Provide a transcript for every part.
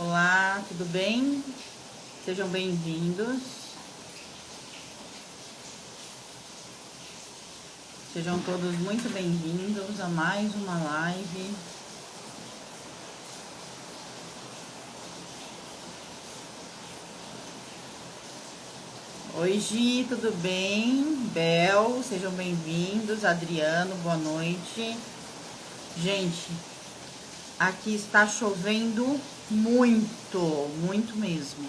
Olá, tudo bem? Sejam bem-vindos. Sejam todos muito bem-vindos a mais uma live. Oi, Gi, tudo bem? Bel, sejam bem-vindos. Adriano, boa noite. Gente, aqui está chovendo muito, muito mesmo.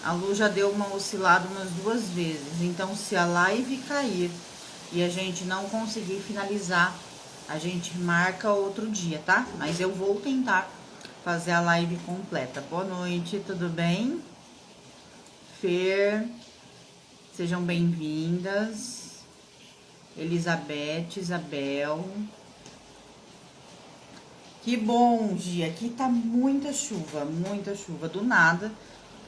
A luz já deu uma oscilada umas 2 vezes, então se a live cair e a gente não conseguir finalizar, a gente marca outro dia, tá? Mas eu vou tentar fazer a live completa. Boa noite, tudo bem? Fer, sejam bem-vindas. Elizabeth, Isabel. Que bom, Gia. Aqui tá muita chuva, do nada.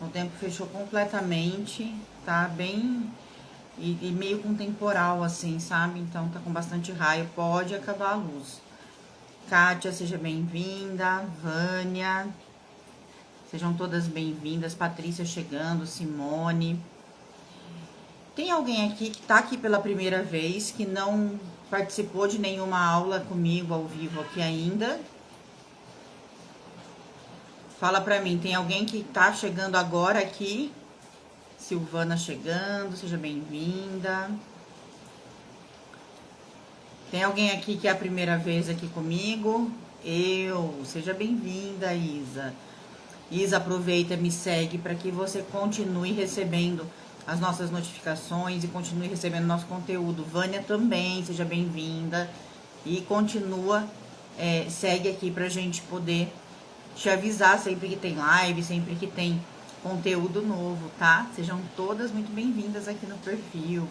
O tempo fechou completamente, tá bem e meio com temporal assim, sabe? Então tá com bastante raio, pode acabar a luz. Kátia, seja bem-vinda. Vânia, sejam todas bem-vindas. Patrícia chegando, Simone. Tem alguém aqui que tá aqui pela primeira vez, que não participou de nenhuma aula comigo ao vivo aqui ainda? Fala pra mim, tem alguém que tá chegando agora aqui? Silvana chegando, seja bem-vinda. Tem alguém aqui que é a primeira vez aqui comigo? Seja bem-vinda, Isa. Isa, aproveita, me segue para que você continue recebendo as nossas notificações e continue recebendo nosso conteúdo. Vânia também, seja bem-vinda. E continua, segue aqui pra gente poder te avisar sempre que tem live, sempre que tem conteúdo novo, tá? Sejam todas muito bem-vindas aqui no perfil.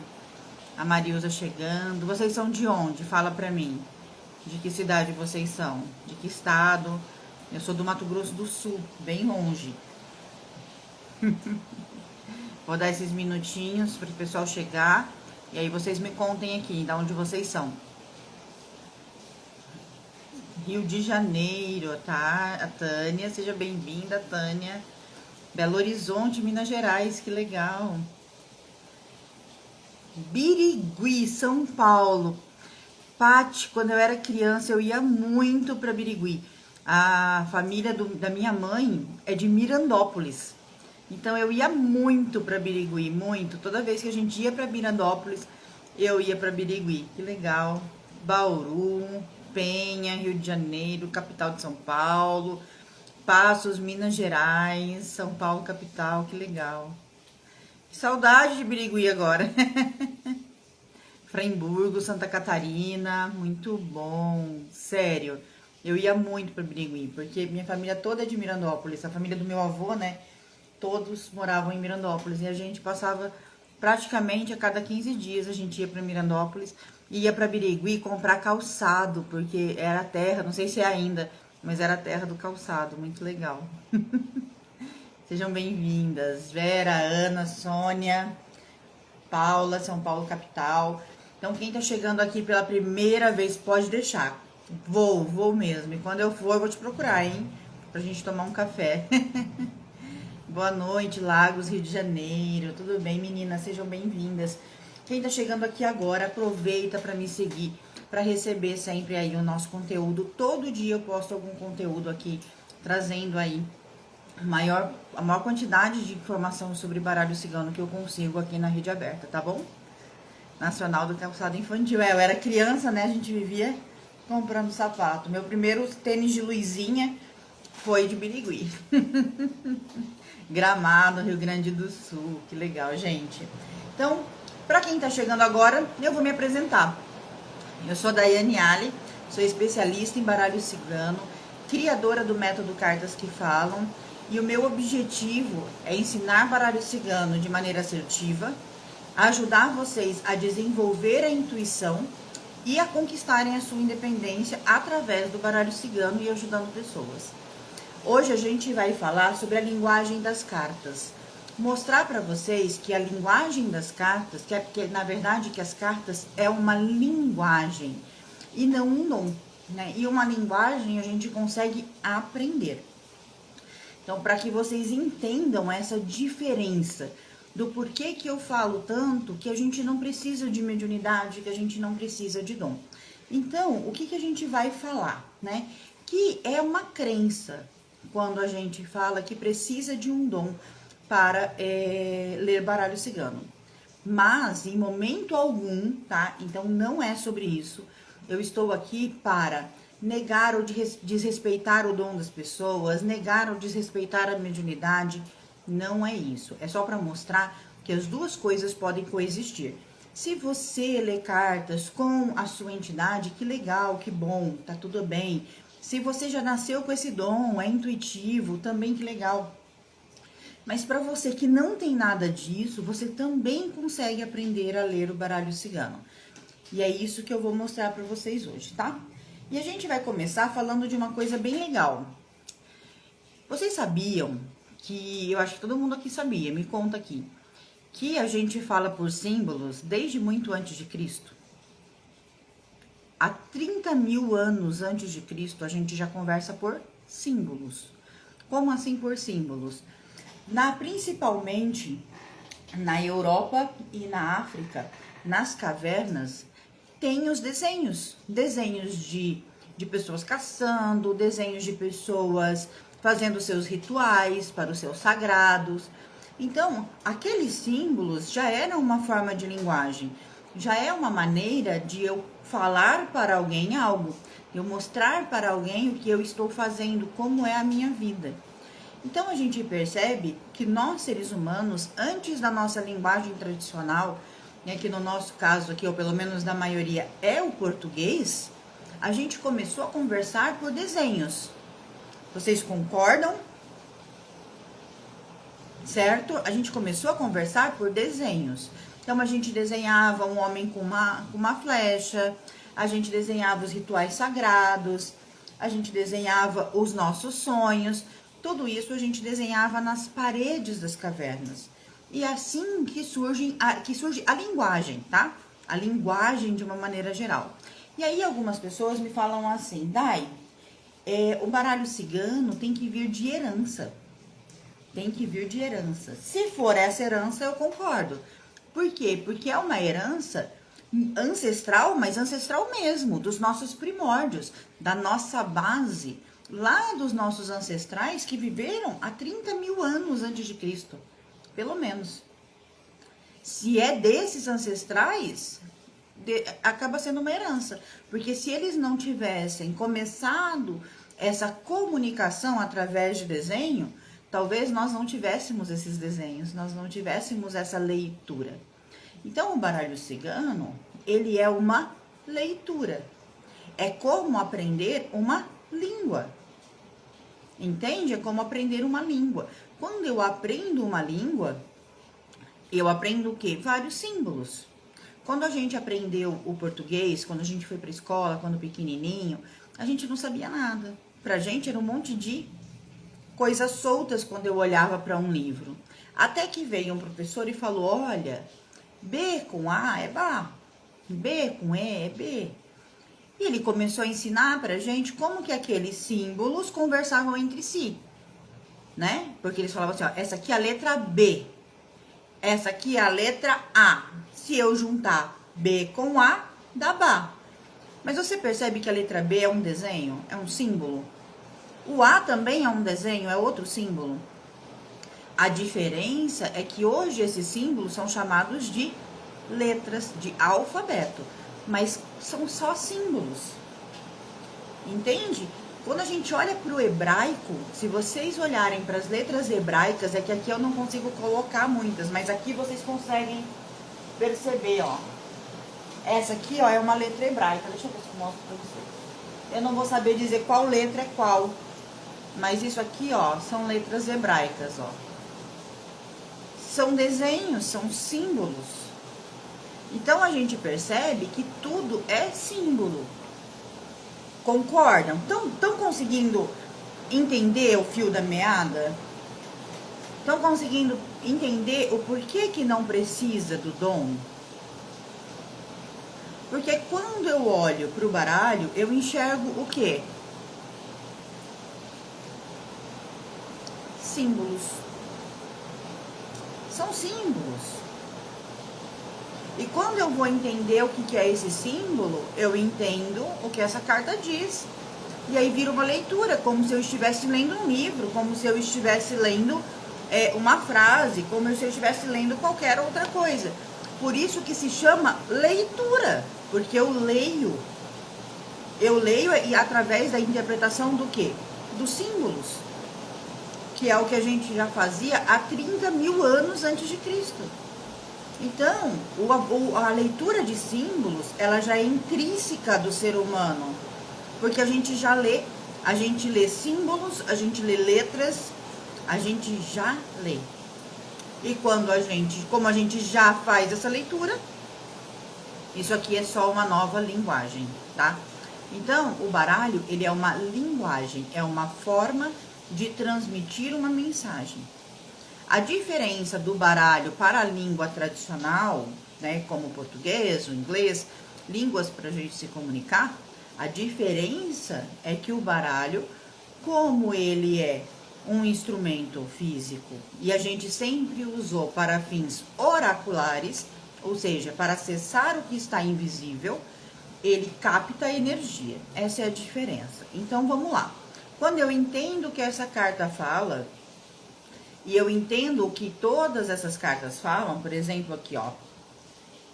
A Marilza chegando. Vocês são de onde? Fala pra mim. De que cidade vocês são? De que estado? Eu sou do Mato Grosso do Sul, bem longe. Vou dar esses minutinhos para o pessoal chegar. E aí vocês me contem aqui, de onde vocês são. Rio de Janeiro, tá? A Tânia, seja bem-vinda, Tânia. Belo Horizonte, Minas Gerais, que legal. Birigui, São Paulo. Pati, quando eu era criança, eu ia muito para Birigui. A família da minha mãe é de Mirandópolis. Então eu ia muito para Birigui, muito. Toda vez que a gente ia para Mirandópolis, eu ia para Birigui. Que legal. Bauru, Penha, Rio de Janeiro, capital de São Paulo, Passos, Minas Gerais, São Paulo, capital. Que legal. Que saudade de Birigui agora. Fremburgo, Santa Catarina, muito bom, sério. Eu ia muito para Birigui, porque minha família toda é de Mirandópolis, a família do meu avô, né? Todos moravam em Mirandópolis e a gente passava praticamente a cada 15 dias a gente ia para Mirandópolis e ia para Birigui comprar calçado, porque era a terra, não sei se é ainda, mas era a terra do calçado, muito legal. Sejam bem-vindas, Vera, Ana, Sônia, Paula, São Paulo, capital. Então, quem tá chegando aqui pela primeira vez, pode deixar. Vou mesmo. E quando eu for, eu vou te procurar, hein? Pra gente tomar um café. Boa noite, Lagos, Rio de Janeiro. Tudo bem, meninas? Sejam bem-vindas. Quem tá chegando aqui agora, aproveita para me seguir, para receber sempre aí o nosso conteúdo. Todo dia eu posto algum conteúdo aqui, trazendo aí a maior quantidade de informação sobre baralho cigano que eu consigo aqui na rede aberta, tá bom? Nacional do Calçado Infantil. Eu era criança, né? A gente vivia comprando sapato. Meu primeiro tênis de luzinha foi de Birigui. Gramado, Rio Grande do Sul. Que legal, gente. Então, pra quem tá chegando agora, eu vou me apresentar. Eu sou Daiane Ali, sou especialista em baralho cigano, criadora do método Cartas que Falam, e o meu objetivo é ensinar baralho cigano de maneira assertiva, ajudar vocês a desenvolver a intuição e a conquistarem a sua independência através do baralho cigano e ajudando pessoas. Hoje a gente vai falar sobre a linguagem das cartas. Mostrar para vocês que a linguagem das cartas, que na verdade que as cartas é uma linguagem e não um dom, né? E uma linguagem a gente consegue aprender. Então, para que vocês entendam essa diferença do porquê que eu falo tanto que a gente não precisa de mediunidade, que a gente não precisa de dom. Então, o que a gente vai falar, né? Que é uma crença quando a gente fala que precisa de um dom para ler baralho cigano. Mas, em momento algum, tá? Então, não é sobre isso. Eu estou aqui para negar ou desrespeitar o dom das pessoas, negar ou desrespeitar a mediunidade. Não é isso. É só para mostrar que as duas coisas podem coexistir. Se você lê cartas com a sua entidade, que legal, que bom, tá tudo bem. Se você já nasceu com esse dom, é intuitivo, também que legal. Mas para você que não tem nada disso, você também consegue aprender a ler o baralho cigano. E é isso que eu vou mostrar para vocês hoje, tá? E a gente vai começar falando de uma coisa bem legal. Vocês sabiam que, eu acho que todo mundo aqui sabia, me conta aqui, que a gente fala por símbolos desde muito antes de Cristo? Há 30 mil anos antes de Cristo, a gente já conversa por símbolos. Como assim por símbolos? Principalmente na Europa e na África, nas cavernas, tem os desenhos de pessoas caçando, desenhos de pessoas fazendo seus rituais para os seus sagrados. Então, aqueles símbolos já eram uma forma de linguagem, já é uma maneira de eu falar para alguém algo, eu mostrar para alguém o que eu estou fazendo, como é a minha vida. Então, a gente percebe que nós, seres humanos, antes da nossa linguagem tradicional, né, que no nosso caso aqui, ou pelo menos da maioria, é o português, a gente começou a conversar por desenhos. Vocês concordam? Certo? A gente começou a conversar por desenhos. Então, a gente desenhava um homem com uma flecha, a gente desenhava os rituais sagrados, a gente desenhava os nossos sonhos. Tudo isso a gente desenhava nas paredes das cavernas. E assim que surge a linguagem, tá? A linguagem de uma maneira geral. E aí algumas pessoas me falam assim, Dai, o baralho cigano tem que vir de herança. Tem que vir de herança. Se for essa herança, eu concordo. Por quê? Porque é uma herança ancestral, mas ancestral mesmo, dos nossos primórdios, da nossa base, lá dos nossos ancestrais que viveram há 30 mil anos antes de Cristo, pelo menos. Se é desses ancestrais, acaba sendo uma herança, porque se eles não tivessem começado essa comunicação através de desenho, talvez nós não tivéssemos esses desenhos, nós não tivéssemos essa leitura. Então, o baralho cigano, ele é uma leitura. É como aprender uma língua. Entende? É como aprender uma língua. Quando eu aprendo uma língua, eu aprendo o quê? Vários símbolos. Quando a gente aprendeu o português, quando a gente foi para a escola, quando pequenininho, a gente não sabia nada. Pra gente era um monte de coisas soltas quando eu olhava para um livro. Até que veio um professor e falou, olha, B com A é Bá, B com E é B. E ele começou a ensinar pra gente como que aqueles símbolos conversavam entre si, né? Porque eles falavam assim, ó, essa aqui é a letra B, essa aqui é a letra A. Se eu juntar B com A, dá Bá. Mas você percebe que a letra B é um desenho, é um símbolo? O A também é um desenho, é outro símbolo. A diferença é que hoje esses símbolos são chamados de letras, de alfabeto, mas são só símbolos. Entende? Quando a gente olha para o hebraico, se vocês olharem para as letras hebraicas, é que aqui eu não consigo colocar muitas, mas aqui vocês conseguem perceber, ó. Essa aqui, ó, é uma letra hebraica. Deixa eu ver se eu mostro para vocês. Eu não vou saber dizer qual letra é qual, mas isso aqui, ó, são letras hebraicas, ó. São desenhos, são símbolos. Então, a gente percebe que tudo é símbolo. Concordam? Estão conseguindo entender o fio da meada? Estão conseguindo entender o porquê que não precisa do dom? Porque quando eu olho para o baralho, eu enxergo o quê? símbolos. São símbolos. E quando eu vou entender o que é esse símbolo, eu entendo o que essa carta diz. E aí vira uma leitura, como se eu estivesse lendo um livro, como se eu estivesse lendo uma frase, como se eu estivesse lendo qualquer outra coisa. Por isso que se chama leitura, porque eu leio e através da interpretação do quê? Dos símbolos, que é o que a gente já fazia há 30 mil anos antes de Cristo. Então, a leitura de símbolos, ela já é intrínseca do ser humano, porque a gente lê símbolos, a gente lê letras, a gente já lê. E como a gente já faz essa leitura, isso aqui é só uma nova linguagem, tá? Então, o baralho, ele é uma linguagem, é uma forma de transmitir uma mensagem. A diferença do baralho para a língua tradicional, né, como o português, o inglês, línguas para a gente se comunicar, a diferença é que o baralho, como ele é um instrumento físico e a gente sempre usou para fins oraculares, ou seja, para acessar o que está invisível, ele capta energia. Essa é a diferença. Então, vamos lá. Quando eu entendo o que essa carta fala, e eu entendo o que todas essas cartas falam, por exemplo, aqui, ó,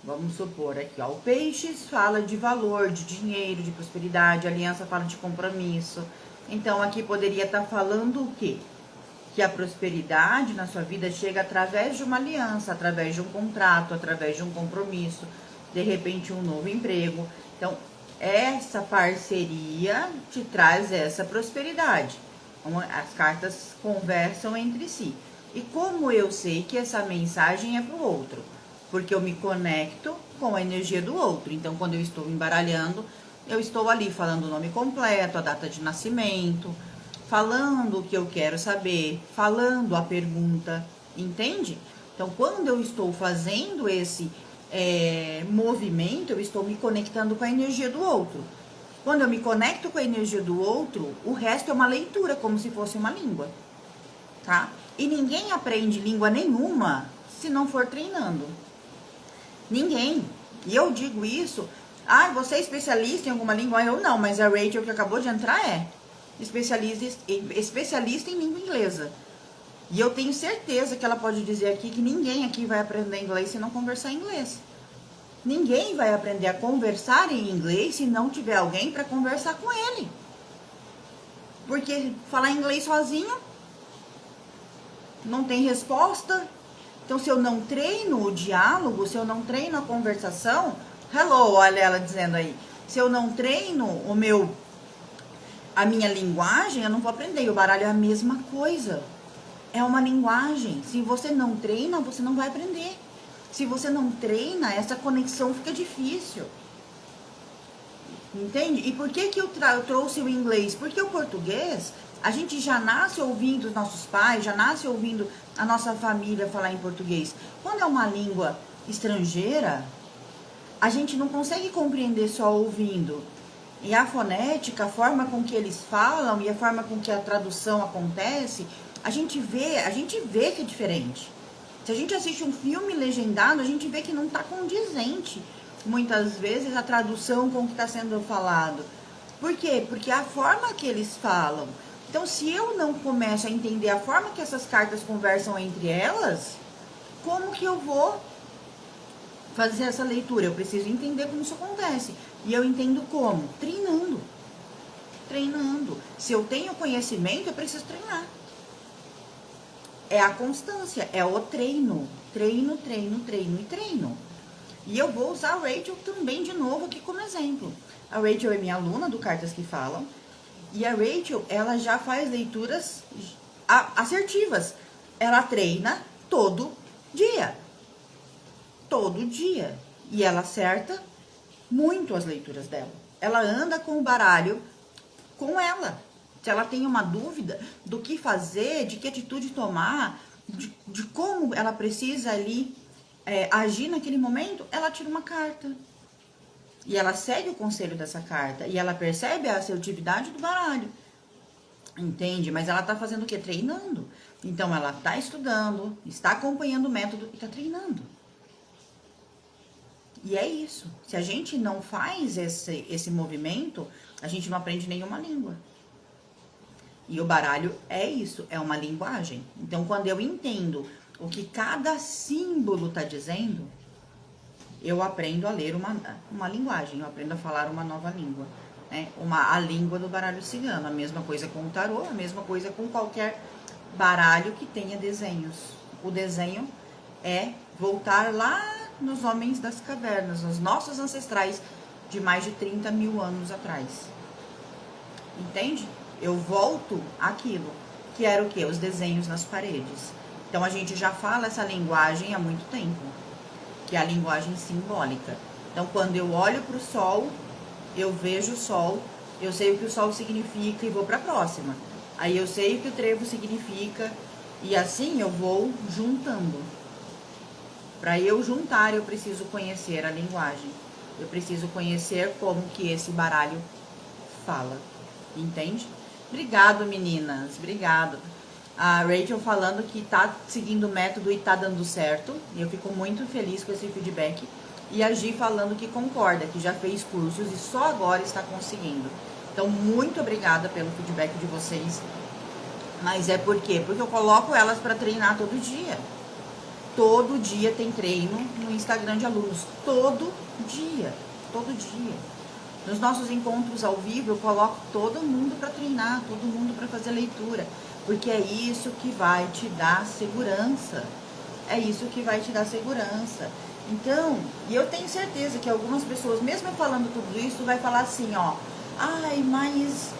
vamos supor aqui, ó, o Peixes fala de valor, de dinheiro, de prosperidade, a Aliança fala de compromisso. Então, aqui poderia estar falando o quê? Que a prosperidade na sua vida chega através de uma aliança, através de um contrato, através de um compromisso, de repente um novo emprego. Então, essa parceria te traz essa prosperidade. As cartas conversam entre si. E como eu sei que essa mensagem é para o outro? Porque eu me conecto com a energia do outro. Então, quando eu estou embaralhando, eu estou ali falando o nome completo, a data de nascimento, falando o que eu quero saber, falando a pergunta, entende? Então, quando eu estou fazendo esse movimento, eu estou me conectando com a energia do outro. Quando eu me conecto com a energia do outro, o resto é uma leitura, como se fosse uma língua, tá? E ninguém aprende língua nenhuma se não for treinando. Ninguém. E eu digo isso, você é especialista em alguma língua? Eu não, mas a Rachel que acabou de entrar é especialista em língua inglesa. E eu tenho certeza que ela pode dizer aqui que ninguém aqui vai aprender inglês se não conversar em inglês. Ninguém vai aprender a conversar em inglês se não tiver alguém para conversar com ele. Porque falar inglês sozinho não tem resposta. Então, se eu não treino o diálogo, se eu não treino a conversação, hello, olha ela dizendo aí. Se eu não treino a minha linguagem, eu não vou aprender. E o baralho é a mesma coisa. É uma linguagem. Se você não treina, você não vai aprender. Se você não treina, essa conexão fica difícil. Entende? E por que eu trouxe o inglês? Porque o português, a gente já nasce ouvindo os nossos pais, já nasce ouvindo a nossa família falar em português. Quando é uma língua estrangeira, a gente não consegue compreender só ouvindo. E a fonética, a forma com que eles falam e a forma com que a tradução acontece, a gente vê que é diferente. Se a gente assiste um filme legendado, a gente vê que não está condizente, muitas vezes, a tradução com o que está sendo falado. Por quê? Porque a forma que eles falam. Então, se eu não começo a entender a forma que essas cartas conversam entre elas, como que eu vou fazer essa leitura? Eu preciso entender como isso acontece. E eu entendo como? Treinando. Treinando. Se eu tenho conhecimento, eu preciso treinar. É a constância, é o treino. Treino, treino, treino e treino. E eu vou usar a Rachel também de novo aqui como exemplo. A Rachel é minha aluna do Cartas que Falam. E a Rachel, ela já faz leituras assertivas. Ela treina todo dia. Todo dia. E ela acerta muito as leituras dela. Ela anda com o baralho com ela. Se ela tem uma dúvida do que fazer, de que atitude tomar, de como ela precisa ali agir naquele momento, ela tira uma carta. E ela segue o conselho dessa carta. E ela percebe a assertividade do baralho. Entende? Mas ela tá fazendo o quê? Treinando. Então, ela está estudando, está acompanhando o método e está treinando. E é isso. Se a gente não faz esse movimento, a gente não aprende nenhuma língua. E o baralho é isso, é uma linguagem. Então, quando eu entendo o que cada símbolo está dizendo, eu aprendo a ler uma linguagem, eu aprendo a falar uma nova língua. Né? A língua do baralho cigano. A mesma coisa com o tarô, a mesma coisa com qualquer baralho que tenha desenhos. O desenho é voltar lá nos homens das cavernas, nos nossos ancestrais de mais de 30 mil anos atrás. Entende? Eu volto àquilo, que era o quê? Os desenhos nas paredes. Então, a gente já fala essa linguagem há muito tempo, que é a linguagem simbólica. Então, quando eu olho para o sol, eu vejo o sol, eu sei o que o sol significa e vou para a próxima. Aí eu sei o que o trevo significa e assim eu vou juntando. Para eu juntar, eu preciso conhecer a linguagem. Eu preciso conhecer como que esse baralho fala. Entende? Obrigado, meninas. Obrigado. A Rachel falando que tá seguindo o método e tá dando certo. E eu fico muito feliz com esse feedback. E a Gi falando que concorda, que já fez cursos e só agora está conseguindo. Então, muito obrigada pelo feedback de vocês. Mas é por quê? Porque eu coloco elas para treinar todo dia. Todo dia tem treino no Instagram de alunos. Todo dia. Todo dia. Nos nossos encontros ao vivo, eu coloco todo mundo para treinar, todo mundo para fazer leitura. Porque é isso que vai te dar segurança. É isso que vai te dar segurança. Então, e eu tenho certeza que algumas pessoas, mesmo eu falando tudo isso, vai falar assim, ó. Ai, mas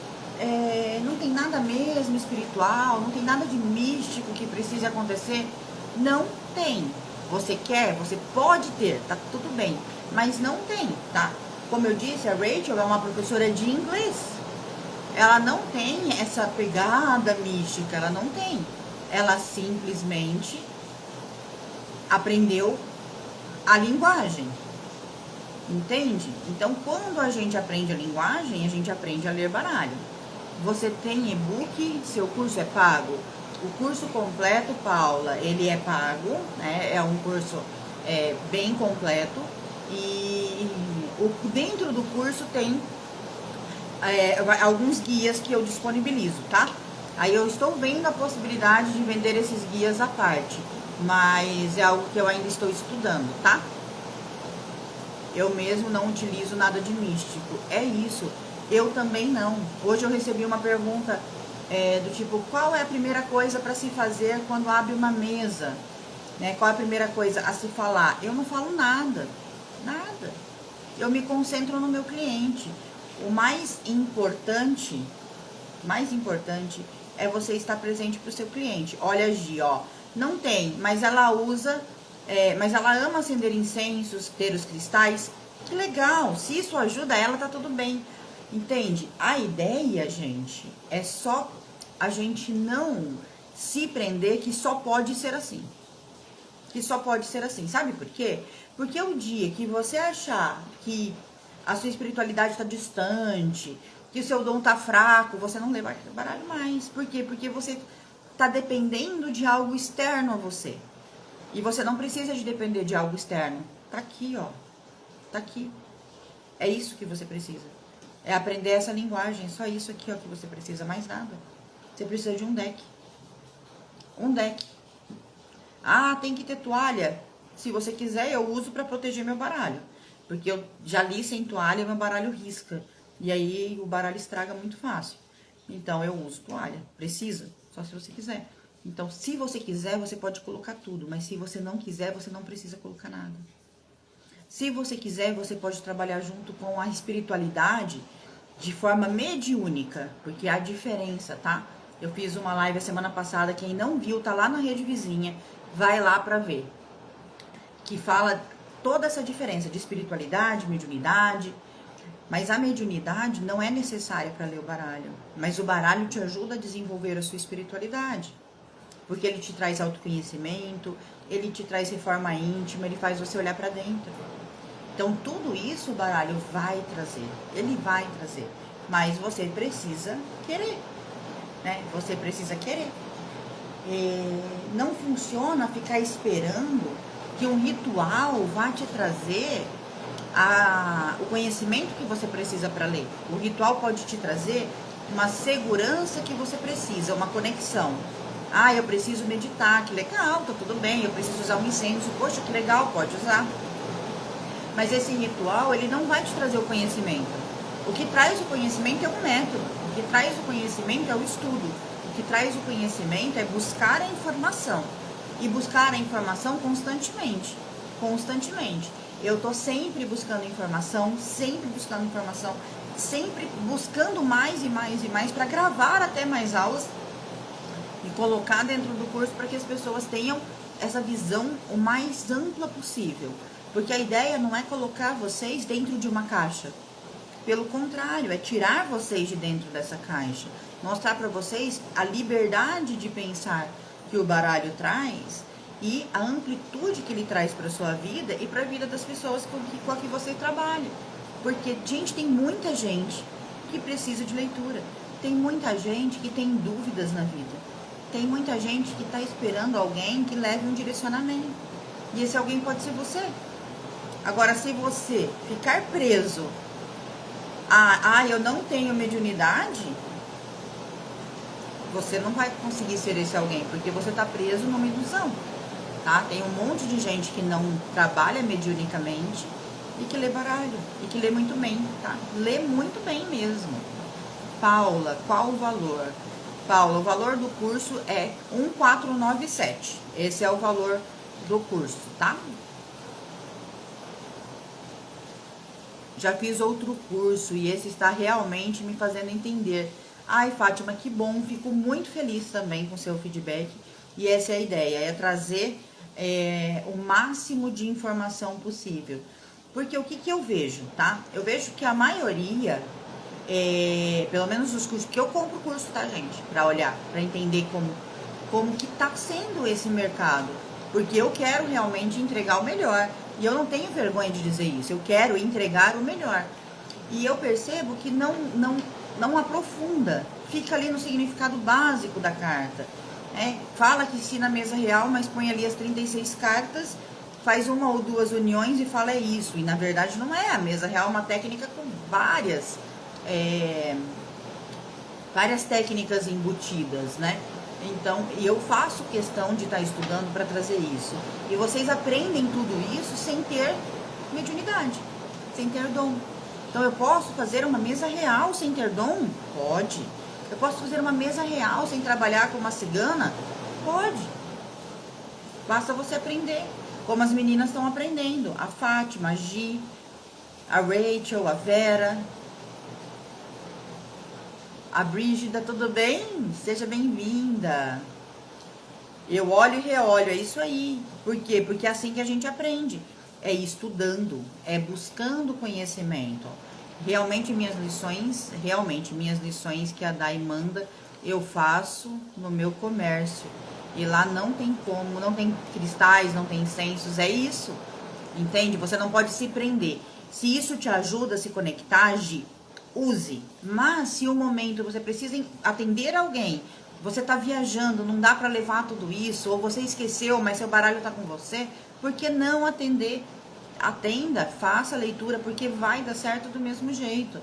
não tem nada mesmo espiritual, não tem nada de místico que precise acontecer. Não tem. Você quer, você pode ter, tá tudo bem. Mas não tem, tá? Como eu disse, a Rachel é uma professora de inglês. Ela não tem essa pegada mística, ela não tem. Ela simplesmente aprendeu a linguagem. Entende? Então, quando a gente aprende a linguagem, a gente aprende a ler baralho. Você tem e-book, seu curso é pago. O curso completo, Paula, ele é pago, né? É um curso bem completo. E dentro do curso tem alguns guias que eu disponibilizo, tá? Aí eu estou vendo a possibilidade de vender esses guias à parte, mas é algo que eu ainda estou estudando, tá? Eu mesmo não utilizo nada de místico, é isso. Eu também não. Hoje eu recebi uma pergunta do tipo, qual é a primeira coisa para se fazer quando abre uma mesa? Né? Qual é a primeira coisa a se falar? Eu não falo nada, nada. Eu me concentro no meu cliente. O mais importante é você estar presente para o seu cliente. Olha a Gi, ó, não tem, mas ela usa, mas ela ama acender incensos, ter os cristais. Que legal, se isso ajuda ela, tá tudo bem. Entende? A ideia, gente, é só a gente não se prender que só pode ser assim. Que só pode ser assim. Sabe por quê? Porque o dia que você achar que a sua espiritualidade está distante, que o seu dom tá fraco, você não leva baralho mais. Por quê? Porque você tá dependendo de algo externo a você. E você não precisa de depender de algo externo. Tá aqui, ó. Tá aqui. É isso que você precisa. É aprender essa linguagem. Só isso aqui, ó, que você precisa. Mais nada. Você precisa de um deck. Um deck. Ah, tem que ter toalha. Se você quiser, eu uso para proteger meu baralho. Porque eu já li sem toalha, meu baralho risca. E aí o baralho estraga muito fácil. Então eu uso toalha. Precisa, só se você quiser. Então, se você quiser, você pode colocar tudo. Mas se você não quiser, você não precisa colocar nada. Se você quiser, você pode trabalhar junto com a espiritualidade de forma mediúnica. Porque há diferença, tá? Eu fiz uma live a semana passada. Quem não viu, tá lá na rede vizinha. Vai lá pra ver. Que fala toda essa diferença de espiritualidade, mediunidade. Mas a mediunidade não é necessária para ler o baralho. Mas o baralho te ajuda a desenvolver a sua espiritualidade. Porque ele te traz autoconhecimento, ele te traz reforma íntima, ele faz você olhar para dentro. Então, tudo isso o baralho vai trazer. Ele vai trazer. Mas você precisa querer, né? Você precisa querer. não funciona ficar esperando que um ritual vá te trazer o conhecimento que você precisa para ler. O ritual pode te trazer uma segurança que você precisa, uma conexão. Ah, eu preciso meditar, que legal, tá tudo bem. Eu preciso usar um incenso, poxa, que legal, pode usar. Mas esse ritual, ele não vai te trazer o conhecimento. O que traz o conhecimento é um método. O que traz o conhecimento é o estudo. O que traz o conhecimento é buscar a informação. E buscar a informação constantemente. Constantemente. Eu tô sempre buscando informação, sempre buscando mais e mais e mais para gravar até mais aulas e colocar dentro do curso para que as pessoas tenham essa visão o mais ampla possível. Porque a ideia não é colocar vocês dentro de uma caixa. Pelo contrário, é tirar vocês de dentro dessa caixa. Mostrar para vocês a liberdade de pensar que o baralho traz e a amplitude que ele traz para sua vida e para a vida das pessoas com a que você trabalha. Porque, gente, tem muita gente que precisa de leitura. Tem muita gente que tem dúvidas na vida. Tem muita gente que está esperando alguém que leve um direcionamento. E esse alguém pode ser você. Agora, se você ficar preso eu não tenho mediunidade, você não vai conseguir ser esse alguém, porque você está preso numa ilusão, tá? Tem um monte de gente que não trabalha mediunicamente e que lê baralho, e que lê muito bem, tá? Lê muito bem mesmo. Paula, qual o valor? Paula, o valor do curso é 1497. Esse é o valor do curso, tá? Já fiz outro curso e esse está realmente me fazendo entender. Ai, Fátima, que bom, fico muito feliz também com seu feedback. E essa é a ideia, é trazer o máximo de informação possível. Porque o que eu vejo, tá? Eu vejo que a maioria, pelo menos os cursos, porque eu compro curso, tá, gente? Pra olhar, pra entender como que tá sendo esse mercado. Porque eu quero realmente entregar o melhor. E eu não tenho vergonha de dizer isso. Eu quero entregar o melhor. E eu percebo que não aprofunda. Fica ali no significado básico da carta. Fala que ensina a mesa real, mas põe ali as 36 cartas, faz uma ou duas uniões e fala é isso. E na verdade não é. A mesa real é uma técnica com várias técnicas embutidas, né? Então, eu faço questão de estar estudando para trazer isso. E vocês aprendem tudo isso sem ter mediunidade, sem ter dom. Então, eu posso fazer uma mesa real sem ter dom? Pode. Eu posso fazer uma mesa real sem trabalhar com uma cigana? Pode. Basta você aprender. Como as meninas estão aprendendo. A Fátima, a Gi, a Rachel, a Vera... A Brígida, tudo bem? Seja bem-vinda. Eu olho e reolho, é isso aí. Por quê? Porque é assim que a gente aprende. É estudando, é buscando conhecimento. Realmente minhas lições que a Dai manda, eu faço no meu comércio. E lá não tem como, não tem cristais, não tem incensos, é isso. Entende? Você não pode se prender. Se isso te ajuda a se conectar, Gi, use. Mas se um momento você precisa atender alguém, você tá viajando, não dá para levar tudo isso, ou você esqueceu, mas seu baralho tá com você, por que não atender? Atenda, faça a leitura, porque vai dar certo do mesmo jeito.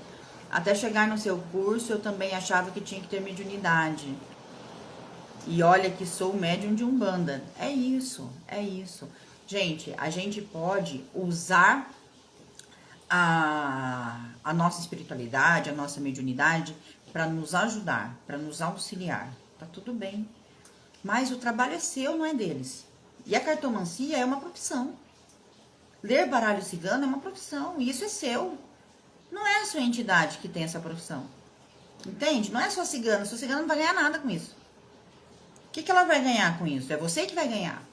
Até chegar no seu curso, eu também achava que tinha que ter mediunidade. E olha que sou médium de Umbanda. É isso, é isso. Gente, a gente pode usar a nossa espiritualidade, a nossa mediunidade para nos ajudar, para nos auxiliar. Tá tudo bem. Mas o trabalho é seu, não é deles. E a cartomancia é uma profissão. Ler baralho cigano é uma profissão, e isso é seu. Não é a sua entidade que tem essa profissão. Entende? Não é só cigana. Sua cigana não vai ganhar nada com isso. O que ela vai ganhar com isso? É você que vai ganhar.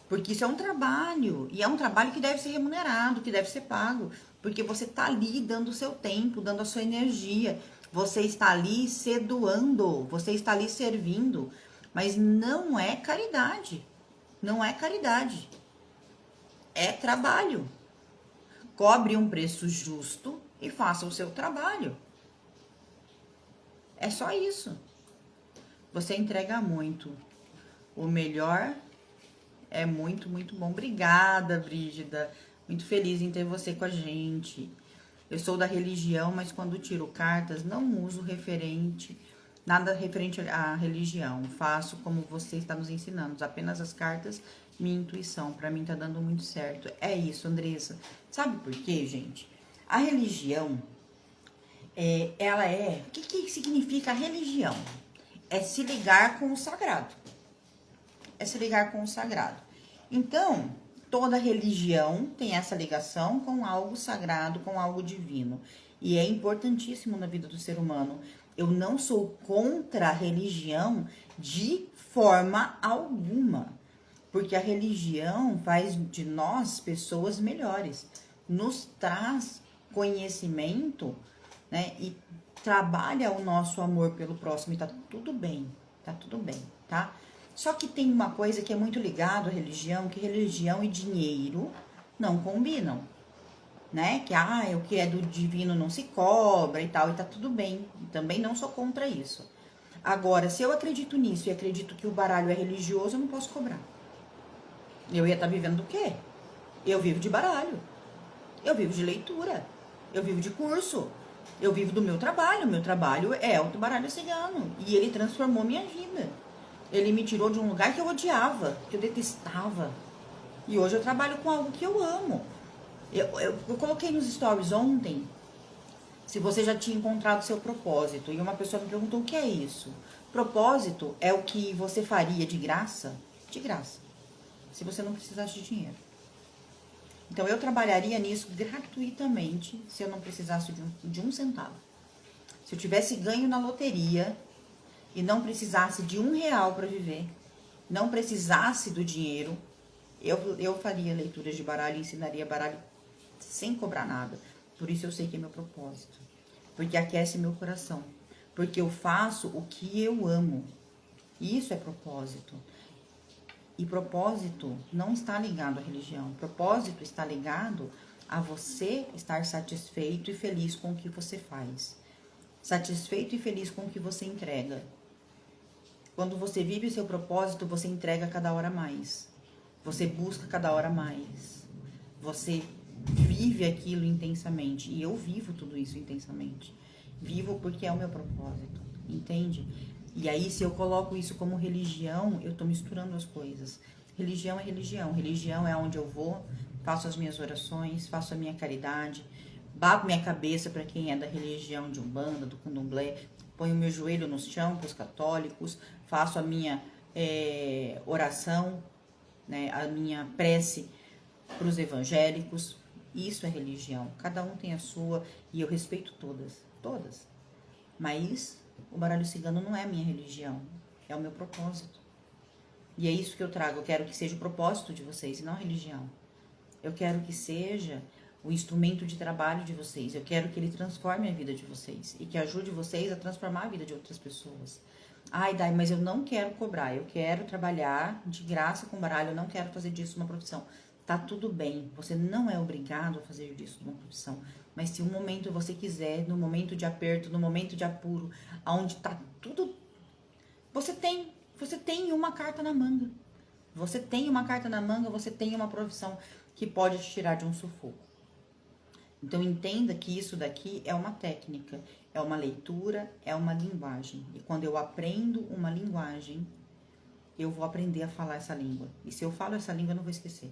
Porque isso é um trabalho, e é um trabalho que deve ser remunerado, que deve ser pago, porque você está ali dando o seu tempo, dando a sua energia, você está ali se doando, você está ali servindo, mas não é caridade, não é caridade, é trabalho. Cobre um preço justo e faça o seu trabalho. É só isso. Você entrega muito. O melhor é muito, muito bom. Obrigada, Brígida. Muito feliz em ter você com a gente. Eu sou da religião, mas quando tiro cartas, não uso nada referente à religião. Faço como você está nos ensinando, apenas as cartas, minha intuição. Para mim tá dando muito certo. É isso, Andressa. Sabe por quê, gente? A religião, ela é... O que significa a religião? É se ligar com o sagrado. É se ligar com o sagrado. Então, toda religião tem essa ligação com algo sagrado, com algo divino. E é importantíssimo na vida do ser humano. Eu não sou contra a religião de forma alguma. Porque a religião faz de nós pessoas melhores. Nos traz conhecimento, né? E trabalha o nosso amor pelo próximo. E tá tudo bem, tá? Só que tem uma coisa que é muito ligado à religião, que religião e dinheiro não combinam, né? Que, o que é do divino não se cobra e tal, e tá tudo bem. Também não sou contra isso. Agora, se eu acredito nisso e acredito que o baralho é religioso, eu não posso cobrar. Eu ia estar vivendo do quê? Eu vivo de baralho. Eu vivo de leitura. Eu vivo de curso. Eu vivo do meu trabalho. Meu trabalho é o baralho cigano. E ele transformou minha vida. Ele me tirou de um lugar que eu odiava, que eu detestava. E hoje eu trabalho com algo que eu amo. Eu coloquei nos stories ontem se você já tinha encontrado seu propósito. E uma pessoa me perguntou o que é isso. Propósito é o que você faria de graça, se você não precisasse de dinheiro. Então eu trabalharia nisso gratuitamente se eu não precisasse de um centavo. Se eu tivesse ganho na loteria e não precisasse de R$1 para viver, não precisasse do dinheiro, eu faria leituras de baralho e ensinaria baralho sem cobrar nada. Por isso eu sei que é meu propósito. Porque aquece meu coração. Porque eu faço o que eu amo. Isso é propósito. E propósito não está ligado à religião. Propósito está ligado a você estar satisfeito e feliz com o que você faz. Satisfeito e feliz com o que você entrega. Quando você vive o seu propósito, você entrega cada hora mais. Você busca cada hora mais. Você vive aquilo intensamente. E eu vivo tudo isso intensamente. Vivo porque é o meu propósito. Entende? E aí, se eu coloco isso como religião, eu tô misturando as coisas. Religião é religião. Religião é onde eu vou, faço as minhas orações, faço a minha caridade, bato minha cabeça para quem é da religião de Umbanda, do Candomblé, ponho meu joelho no chão para os católicos, faço a minha oração, né, a minha prece para os evangélicos. Isso é religião. Cada um tem a sua e eu respeito todas. Mas o baralho cigano não é a minha religião, é o meu propósito. E é isso que eu trago. Eu quero que seja o propósito de vocês e não a religião. Eu quero que seja o instrumento de trabalho de vocês. Eu quero que ele transforme a vida de vocês e que ajude vocês a transformar a vida de outras pessoas. Ai, Dai, mas eu não quero cobrar. Eu quero trabalhar de graça com baralho. Eu não quero fazer disso uma profissão. Tá tudo bem. Você não é obrigado a fazer disso uma profissão. Mas se um momento você quiser, no momento de aperto, no momento de apuro, onde tá tudo... Você tem uma carta na manga. Você tem uma carta na manga, você tem uma profissão que pode te tirar de um sufoco. Então entenda que isso daqui é uma técnica, é uma leitura, é uma linguagem. E quando eu aprendo uma linguagem, eu vou aprender a falar essa língua. E se eu falo essa língua, eu não vou esquecer.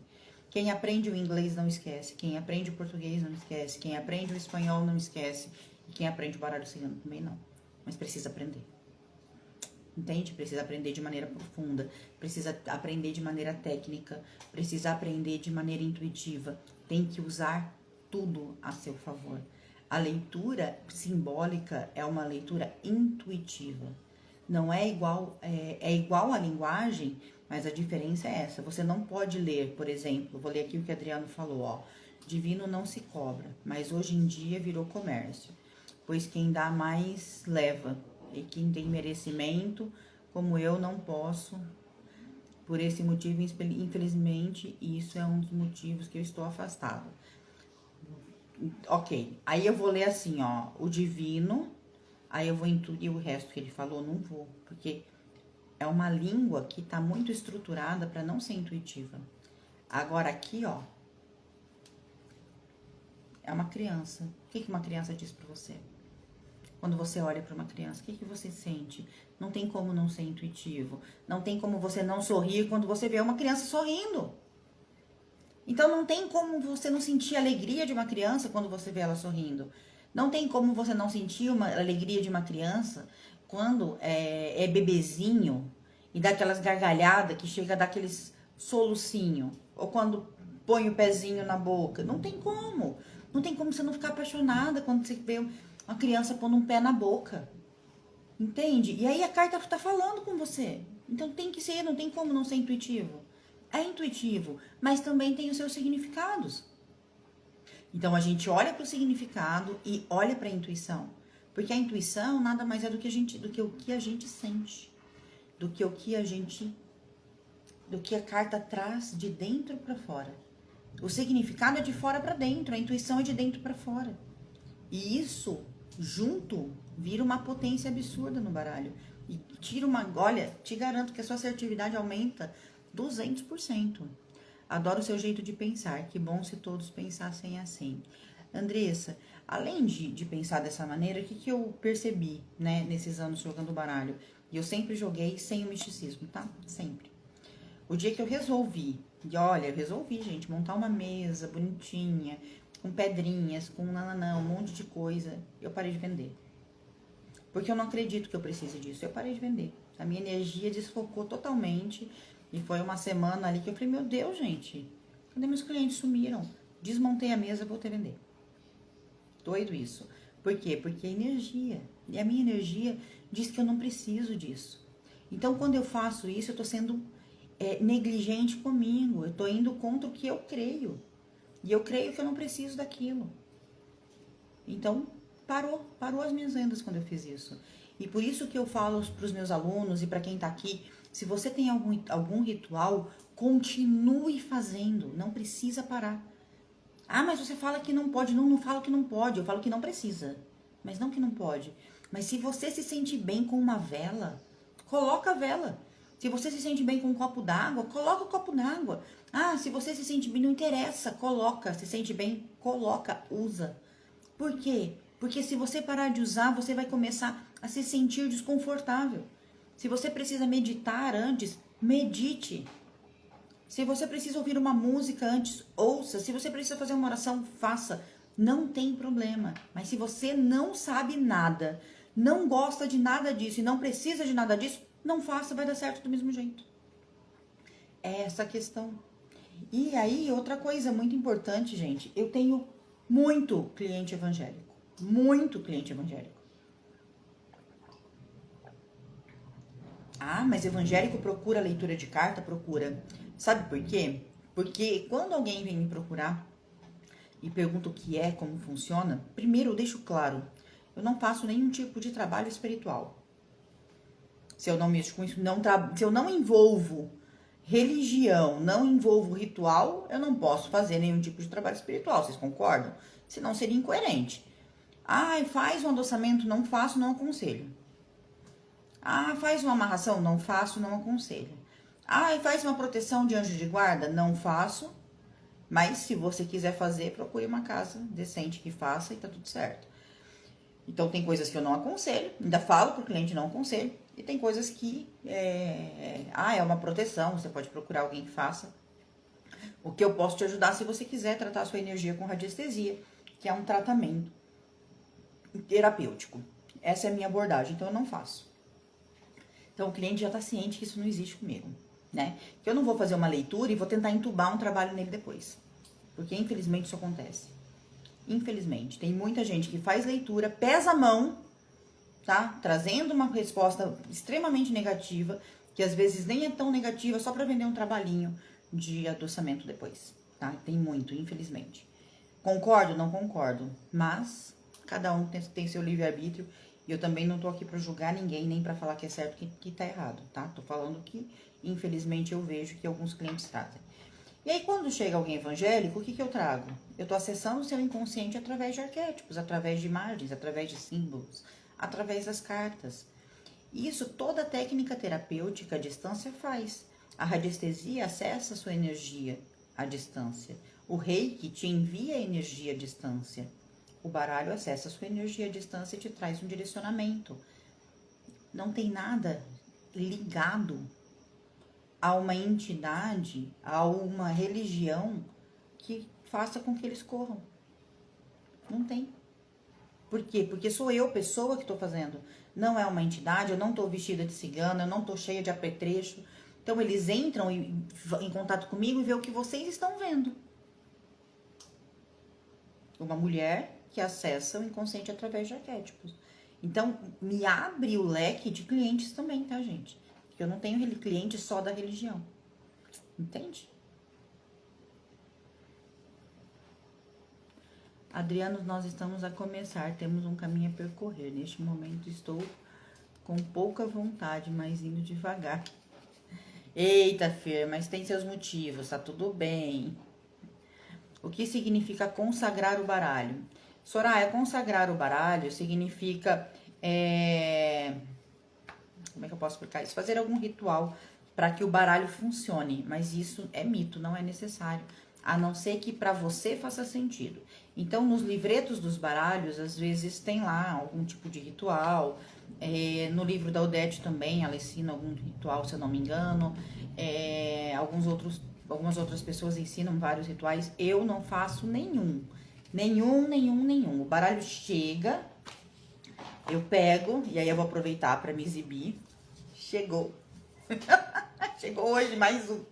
Quem aprende o inglês não esquece, quem aprende o português não esquece, quem aprende o espanhol não esquece, e quem aprende o baralho cigano também não. Mas precisa aprender. Entende? Precisa aprender de maneira profunda, precisa aprender de maneira técnica, precisa aprender de maneira intuitiva. Tem que usar tudo a seu favor. A leitura simbólica é uma leitura intuitiva. Não é igual, é igual à linguagem, mas a diferença é essa. Você não pode ler, por exemplo, vou ler aqui o que o Adriano falou, ó. Divino não se cobra, mas hoje em dia virou comércio. Pois quem dá mais leva. E quem tem merecimento, como eu, não posso. Por esse motivo, infelizmente, isso é um dos motivos que eu estou afastada. Ok, aí eu vou ler assim, ó, o divino, aí eu vou intuir o resto que ele falou, não vou, porque É uma língua que tá muito estruturada para não ser intuitiva. Agora aqui, ó, é uma criança. O que uma criança diz para você? Quando você olha para uma criança, o que você sente? Não tem como não ser intuitivo. Não tem como você não sorrir quando você vê uma criança sorrindo. Então não tem como você não sentir a alegria de uma criança quando você vê ela sorrindo. Não tem como você não sentir uma alegria de uma criança quando é bebezinho e dá aquelas gargalhadas que chega a dar aqueles solucinho. Ou quando põe o pezinho na boca. Não tem como. Não tem como você não ficar apaixonada quando você vê uma criança pondo um pé na boca. Entende? E aí a carta tá falando com você. Então tem que ser, não tem como não ser intuitivo. É intuitivo, mas também tem os seus significados. Então a gente olha para o significado e olha para a intuição, porque a intuição nada mais é do que o que a gente sente, do que a carta traz de dentro para fora. O significado é de fora para dentro, a intuição é de dentro para fora. E isso junto vira uma potência absurda no baralho. E tira uma, olha, te garanto que a sua assertividade aumenta 200%. Adoro o seu jeito de pensar. Que bom se todos pensassem assim. Andressa, além de pensar dessa maneira, o que eu percebi, né, nesses anos jogando baralho? E eu sempre joguei sem o misticismo, tá? Sempre. O dia que eu resolvi, gente, montar uma mesa bonitinha, com pedrinhas, com nananã, um monte de coisa, eu parei de vender. Porque eu não acredito que eu precise disso. Eu parei de vender. A minha energia desfocou totalmente. E foi uma semana ali que eu falei, meu Deus, gente, cadê meus clientes? Sumiram. Desmontei a mesa, voltei a vender. Doido isso. Por quê? Porque é energia. E a minha energia diz que eu não preciso disso. Então, quando eu faço isso, eu tô sendo negligente comigo. Eu tô indo contra o que eu creio. E eu creio que eu não preciso daquilo. Então, parou as minhas vendas quando eu fiz isso. E por isso que eu falo para os meus alunos e para quem tá aqui, se você tem algum ritual, continue fazendo, não precisa parar. Ah, mas você fala que não pode. Não falo que não pode, eu falo que não precisa. Mas não que não pode. Mas se você se sente bem com uma vela, coloca a vela. Se você se sente bem com um copo d'água, coloca o copo d'água. Ah, se você se sente bem, não interessa, coloca. Se sente bem, coloca, usa. Por quê? Porque se você parar de usar, você vai começar a se sentir desconfortável. Se você precisa meditar antes, medite. Se você precisa ouvir uma música antes, ouça. Se você precisa fazer uma oração, faça. Não tem problema. Mas se você não sabe nada, não gosta de nada disso e não precisa de nada disso, não faça, vai dar certo do mesmo jeito. É essa a questão. E aí, outra coisa muito importante, gente, eu tenho muito cliente evangélico. Muito cliente evangélico. Ah, mas evangélico procura leitura de carta? Procura. Sabe por quê? Porque quando alguém vem me procurar e pergunta o que é, como funciona, primeiro eu deixo claro, eu não faço nenhum tipo de trabalho espiritual. Se eu não mexo com isso, se eu não envolvo religião, não envolvo ritual, eu não posso fazer nenhum tipo de trabalho espiritual, vocês concordam? Senão seria incoerente. Ah, faz um adoçamento, não faço, não aconselho. Ah, faz uma amarração, não faço, não aconselho. Ah, faz uma proteção de anjo de guarda, não faço. Mas se você quiser fazer, procure uma casa decente que faça e tá tudo certo. Então tem coisas que eu não aconselho, ainda falo pro cliente não aconselho. E tem coisas que é uma proteção, você pode procurar alguém que faça. O que eu posso te ajudar se você quiser tratar a sua energia com radiestesia, que é um tratamento terapêutico. Essa é a minha abordagem, então eu não faço. Então o cliente já está ciente que isso não existe comigo, né? Que eu não vou fazer uma leitura e vou tentar entubar um trabalho nele depois. Porque infelizmente isso acontece. Infelizmente, tem muita gente que faz leitura, pesa a mão, tá? Trazendo uma resposta extremamente negativa, que às vezes nem é tão negativa, só para vender um trabalhinho de adoçamento depois, tá? Tem muito, infelizmente. Concordo? Não concordo. Mas cada um tem seu livre-arbítrio. E eu também não tô aqui para julgar ninguém, nem para falar que é certo que tá errado, tá? Tô falando que, infelizmente, eu vejo que alguns clientes trazem. E aí, quando chega alguém evangélico, o que eu trago? Eu tô acessando o seu inconsciente através de arquétipos, através de imagens, através de símbolos, através das cartas. Isso toda técnica terapêutica à distância faz. A radiestesia acessa a sua energia à distância. O reiki te envia a energia à distância. O baralho acessa a sua energia à distância e te traz um direcionamento. Não tem nada ligado a uma entidade, a uma religião que faça com que eles corram. Não tem. Por quê? Porque sou eu, pessoa, que estou fazendo. Não é uma entidade, eu não estou vestida de cigana, eu não estou cheia de apetrecho. Então, eles entram em contato comigo e vê o que vocês estão vendo. Uma mulher que acessa o inconsciente através de arquétipos. Então, me abre o leque de clientes também, tá, gente? Porque eu não tenho cliente só da religião. Entende? Adriano, nós estamos a começar, temos um caminho a percorrer. Neste momento estou com pouca vontade, mas indo devagar. Eita, Fer, mas tem seus motivos, tá tudo bem. O que significa consagrar o baralho? Soraya, consagrar o baralho significa... Como é que eu posso explicar isso? Fazer algum ritual para que o baralho funcione, mas isso é mito, não é necessário. A não ser que para você faça sentido. Então, nos livretos dos baralhos, às vezes tem lá algum tipo de ritual. No livro da Odete também, ela ensina algum ritual, se eu não me engano. Algumas outras pessoas ensinam vários rituais. Eu não faço nenhum. Nenhum. O baralho chega, eu pego, e aí eu vou aproveitar para me exibir. Chegou. Chegou hoje mais um.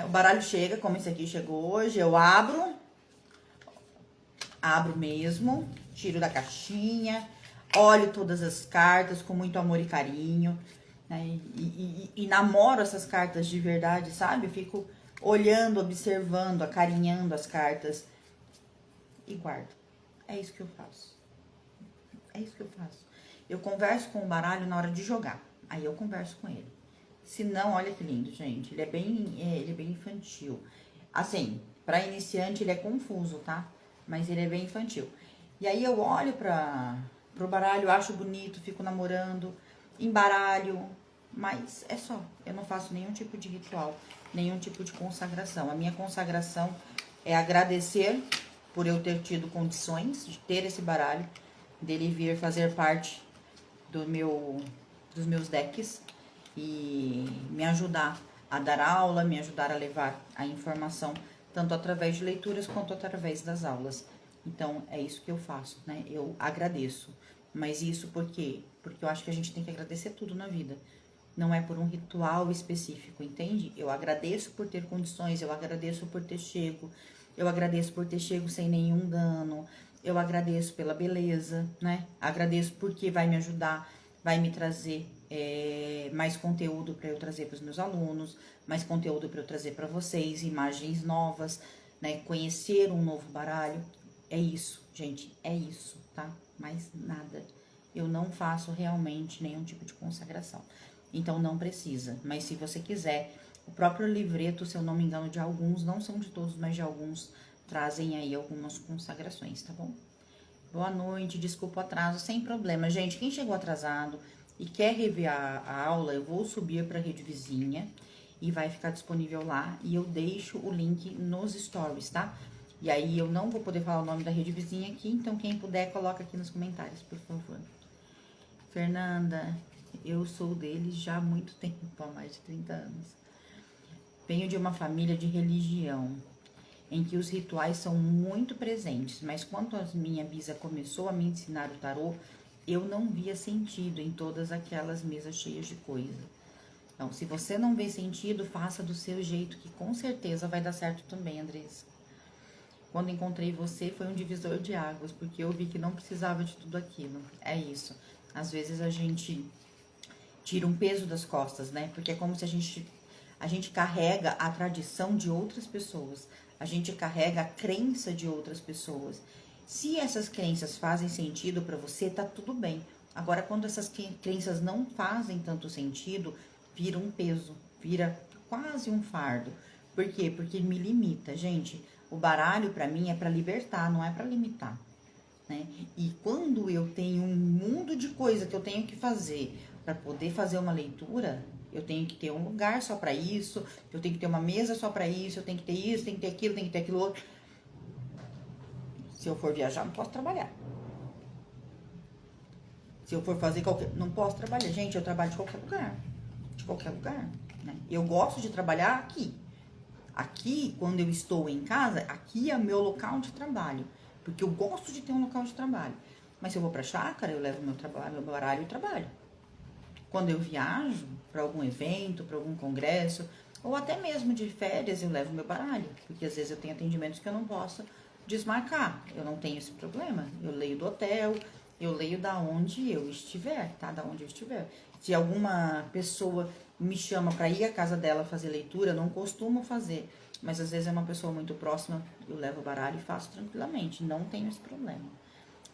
O baralho chega, como esse aqui chegou hoje, eu abro mesmo, tiro da caixinha, olho todas as cartas com muito amor e carinho, né? E namoro essas cartas de verdade, sabe? Eu fico olhando, observando, acarinhando as cartas e guardo. É isso que eu faço. Eu converso com o baralho na hora de jogar, aí eu converso com ele. Se não, olha que lindo, gente. Ele é bem infantil. Assim, para iniciante ele é confuso, tá? Mas ele é bem infantil. E aí eu olho pro baralho, acho bonito, fico namorando, embaralho, mas é só. Eu não faço nenhum tipo de ritual, nenhum tipo de consagração. A minha consagração é agradecer por eu ter tido condições de ter esse baralho, dele vir fazer parte dos meus decks e me ajudar a dar aula, me ajudar a levar a informação, tanto através de leituras quanto através das aulas. Então, é isso que eu faço, né? Eu agradeço. Mas isso por quê? Porque eu acho que a gente tem que agradecer tudo na vida. Não é por um ritual específico, entende? Eu agradeço por ter condições, eu agradeço por ter chego, eu agradeço por ter chego sem nenhum dano, eu agradeço pela beleza, né? Agradeço porque vai me ajudar, vai me trazer mais conteúdo para eu trazer para os meus alunos, mais conteúdo para eu trazer para vocês, imagens novas, né? Conhecer um novo baralho. É isso, gente, é isso, tá? Mais nada. Eu não faço realmente nenhum tipo de consagração. Então não precisa, mas se você quiser, o próprio livreto, se eu não me engano, de alguns, não são de todos, mas de alguns, trazem aí algumas consagrações, tá bom? Boa noite, desculpa o atraso, sem problema. Gente, quem chegou atrasado e quer rever a aula, eu vou subir para a rede vizinha e vai ficar disponível lá. E eu deixo o link nos stories, tá? E aí eu não vou poder falar o nome da rede vizinha aqui, então quem puder, coloca aqui nos comentários, por favor. Fernanda, eu sou deles já há muito tempo, há mais de 30 anos. Venho de uma família de religião, em que os rituais são muito presentes, mas quando a minha bisa começou a me ensinar o tarô, eu não via sentido em todas aquelas mesas cheias de coisa. Então, se você não vê sentido, faça do seu jeito, que com certeza vai dar certo também, Andressa. Quando encontrei você, foi um divisor de águas, porque eu vi que não precisava de tudo aquilo. É isso. Às vezes a gente tira um peso das costas, né? Porque é como se a gente carrega a tradição de outras pessoas. A gente carrega a crença de outras pessoas. Se essas crenças fazem sentido para você, tá tudo bem. Agora, quando essas crenças não fazem tanto sentido, vira um peso, vira quase um fardo. Por quê? Porque me limita. Gente, o baralho para mim é para libertar, não é para limitar, né? E quando eu tenho um mundo de coisa que eu tenho que fazer, para poder fazer uma leitura, eu tenho que ter um lugar só para isso, eu tenho que ter uma mesa só para isso, eu tenho que ter isso, tenho que ter aquilo, tenho que ter aquilo outro. Se eu for viajar, não posso trabalhar. Se eu for fazer qualquer... Não posso trabalhar. Gente, eu trabalho de qualquer lugar. De qualquer lugar, né? Eu gosto de trabalhar aqui. Aqui, quando eu estou em casa, aqui é meu local de trabalho. Porque eu gosto de ter um local de trabalho. Mas se eu vou pra chácara, eu levo meu trabalho, meu horário e trabalho. Quando eu viajo para algum evento, para algum congresso, ou até mesmo de férias, eu levo meu baralho. Porque às vezes eu tenho atendimentos que eu não posso desmarcar. Eu não tenho esse problema. Eu leio do hotel, eu leio da onde eu estiver, tá? Da onde eu estiver. Se alguma pessoa me chama para ir à casa dela fazer leitura, eu não costumo fazer. Mas às vezes é uma pessoa muito próxima, eu levo o baralho e faço tranquilamente. Não tenho esse problema.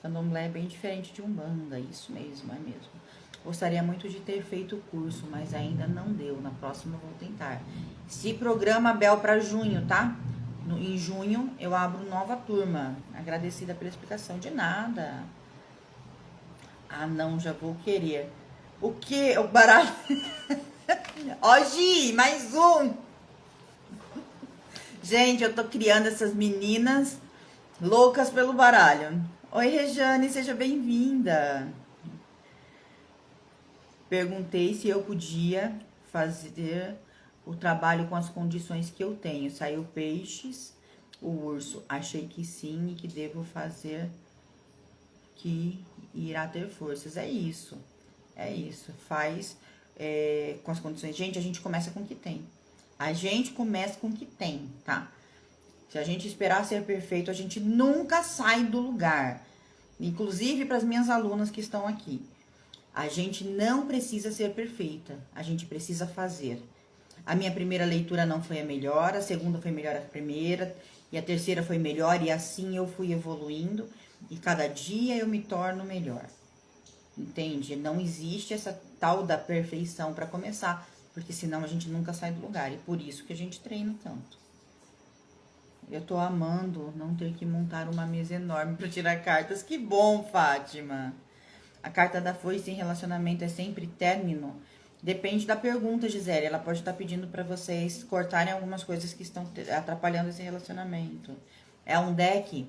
Candomblé é bem diferente de Umbanda, isso mesmo, é mesmo. Gostaria muito de ter feito o curso, mas ainda não deu. Na próxima eu vou tentar. Se programa, Bel, para junho, tá? Em junho eu abro nova turma. Agradecida pela explicação. De nada. Ah, não, já vou querer. O que? O baralho. Ó, Gi, mais um. Gente, eu tô criando essas meninas loucas pelo baralho. Oi, Rejane, seja bem-vinda. Perguntei se eu podia fazer o trabalho com as condições que eu tenho. Saiu peixes, o urso. Achei que sim e que devo fazer, que irá ter forças. É isso. É isso. Faz com as condições. Gente, a gente começa com o que tem. A gente começa com o que tem, tá? Se a gente esperar ser perfeito, a gente nunca sai do lugar. Inclusive para as minhas alunas que estão aqui. A gente não precisa ser perfeita, a gente precisa fazer. A minha primeira leitura não foi a melhor, a segunda foi melhor a primeira, e a terceira foi melhor, e assim eu fui evoluindo, e cada dia eu me torno melhor. Entende? Não existe essa tal da perfeição para começar, porque senão a gente nunca sai do lugar, e por isso que a gente treina tanto. Eu tô amando não ter que montar uma mesa enorme para tirar cartas. Que bom, Fátima! A carta da foice em relacionamento é sempre término? Depende da pergunta, Gisele. Ela pode estar pedindo para vocês cortarem algumas coisas que estão atrapalhando esse relacionamento. É um deck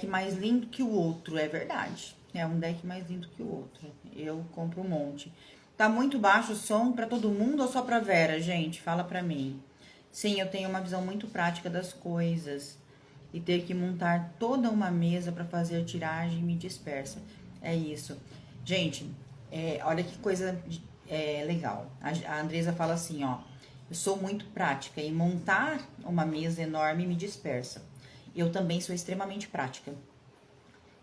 mais lindo que o outro, é verdade. É um deck mais lindo que o outro. Eu compro um monte. Tá muito baixo o som para todo mundo ou só pra Vera, gente? Fala pra mim. Sim, eu tenho uma visão muito prática das coisas. E ter que montar toda uma mesa para fazer tiragem me dispersa. É isso. Gente, olha que coisa legal. A Andresa fala assim, ó. Eu sou muito prática e montar uma mesa enorme me dispersa. Eu também sou extremamente prática.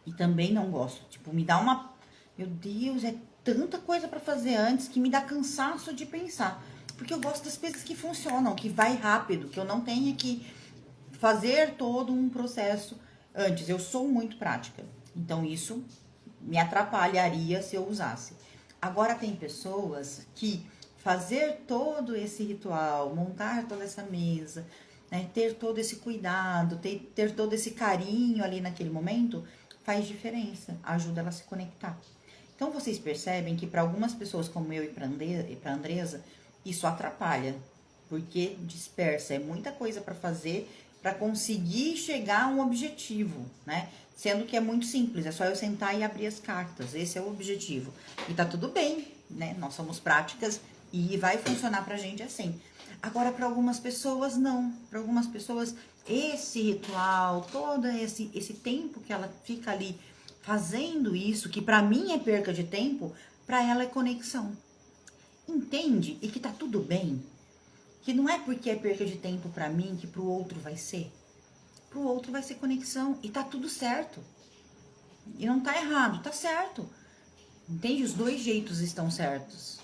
E também não gosto. Tipo, me dá uma... Meu Deus, é tanta coisa para fazer antes que me dá cansaço de pensar. Porque eu gosto das coisas que funcionam, que vai rápido, que eu não tenha que fazer todo um processo antes. Eu sou muito prática. Então, isso me atrapalharia se eu usasse. Agora, tem pessoas que fazer todo esse ritual, montar toda essa mesa, né, ter todo esse cuidado, ter todo esse carinho ali naquele momento, faz diferença, ajuda ela a se conectar. Então, vocês percebem que para algumas pessoas como eu e para Andresa, isso atrapalha, porque dispersa, é muita coisa para fazer para conseguir chegar a um objetivo, né? Sendo que é muito simples, é só eu sentar e abrir as cartas, esse é o objetivo. E tá tudo bem, né? Nós somos práticas e vai funcionar pra gente assim. Agora, para algumas pessoas, não. Para algumas pessoas, esse ritual, todo esse tempo que ela fica ali fazendo isso, que para mim é perca de tempo, para ela é conexão. Entende? E que tá tudo bem. Que não é porque é perca de tempo para mim que pro outro vai ser. Pro outro vai ser conexão e tá tudo certo. E não tá errado, tá certo. Entende? Os dois jeitos estão certos.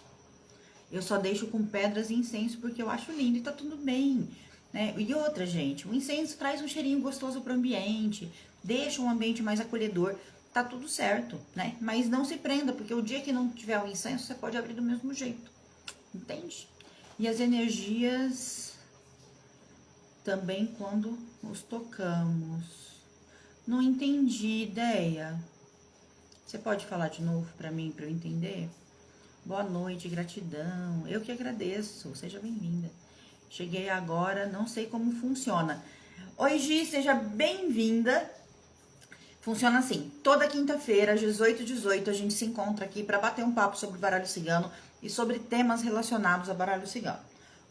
Eu só deixo com pedras e incenso porque eu acho lindo e tá tudo bem, né? E outra, gente, o incenso traz um cheirinho gostoso pro ambiente, deixa um ambiente mais acolhedor, tá tudo certo, né? Mas não se prenda, porque o dia que não tiver o incenso, você pode abrir do mesmo jeito, entende? E as energias também quando os tocamos. Não entendi, ideia. Você pode falar de novo pra mim, pra eu entender? Boa noite, gratidão. Eu que agradeço. Seja bem-vinda. Cheguei agora, não sei como funciona. Oi, Gi, seja bem-vinda. Funciona assim, toda quinta-feira, às 18h18, a gente se encontra aqui para bater um papo sobre baralho cigano e sobre temas relacionados a baralho cigano.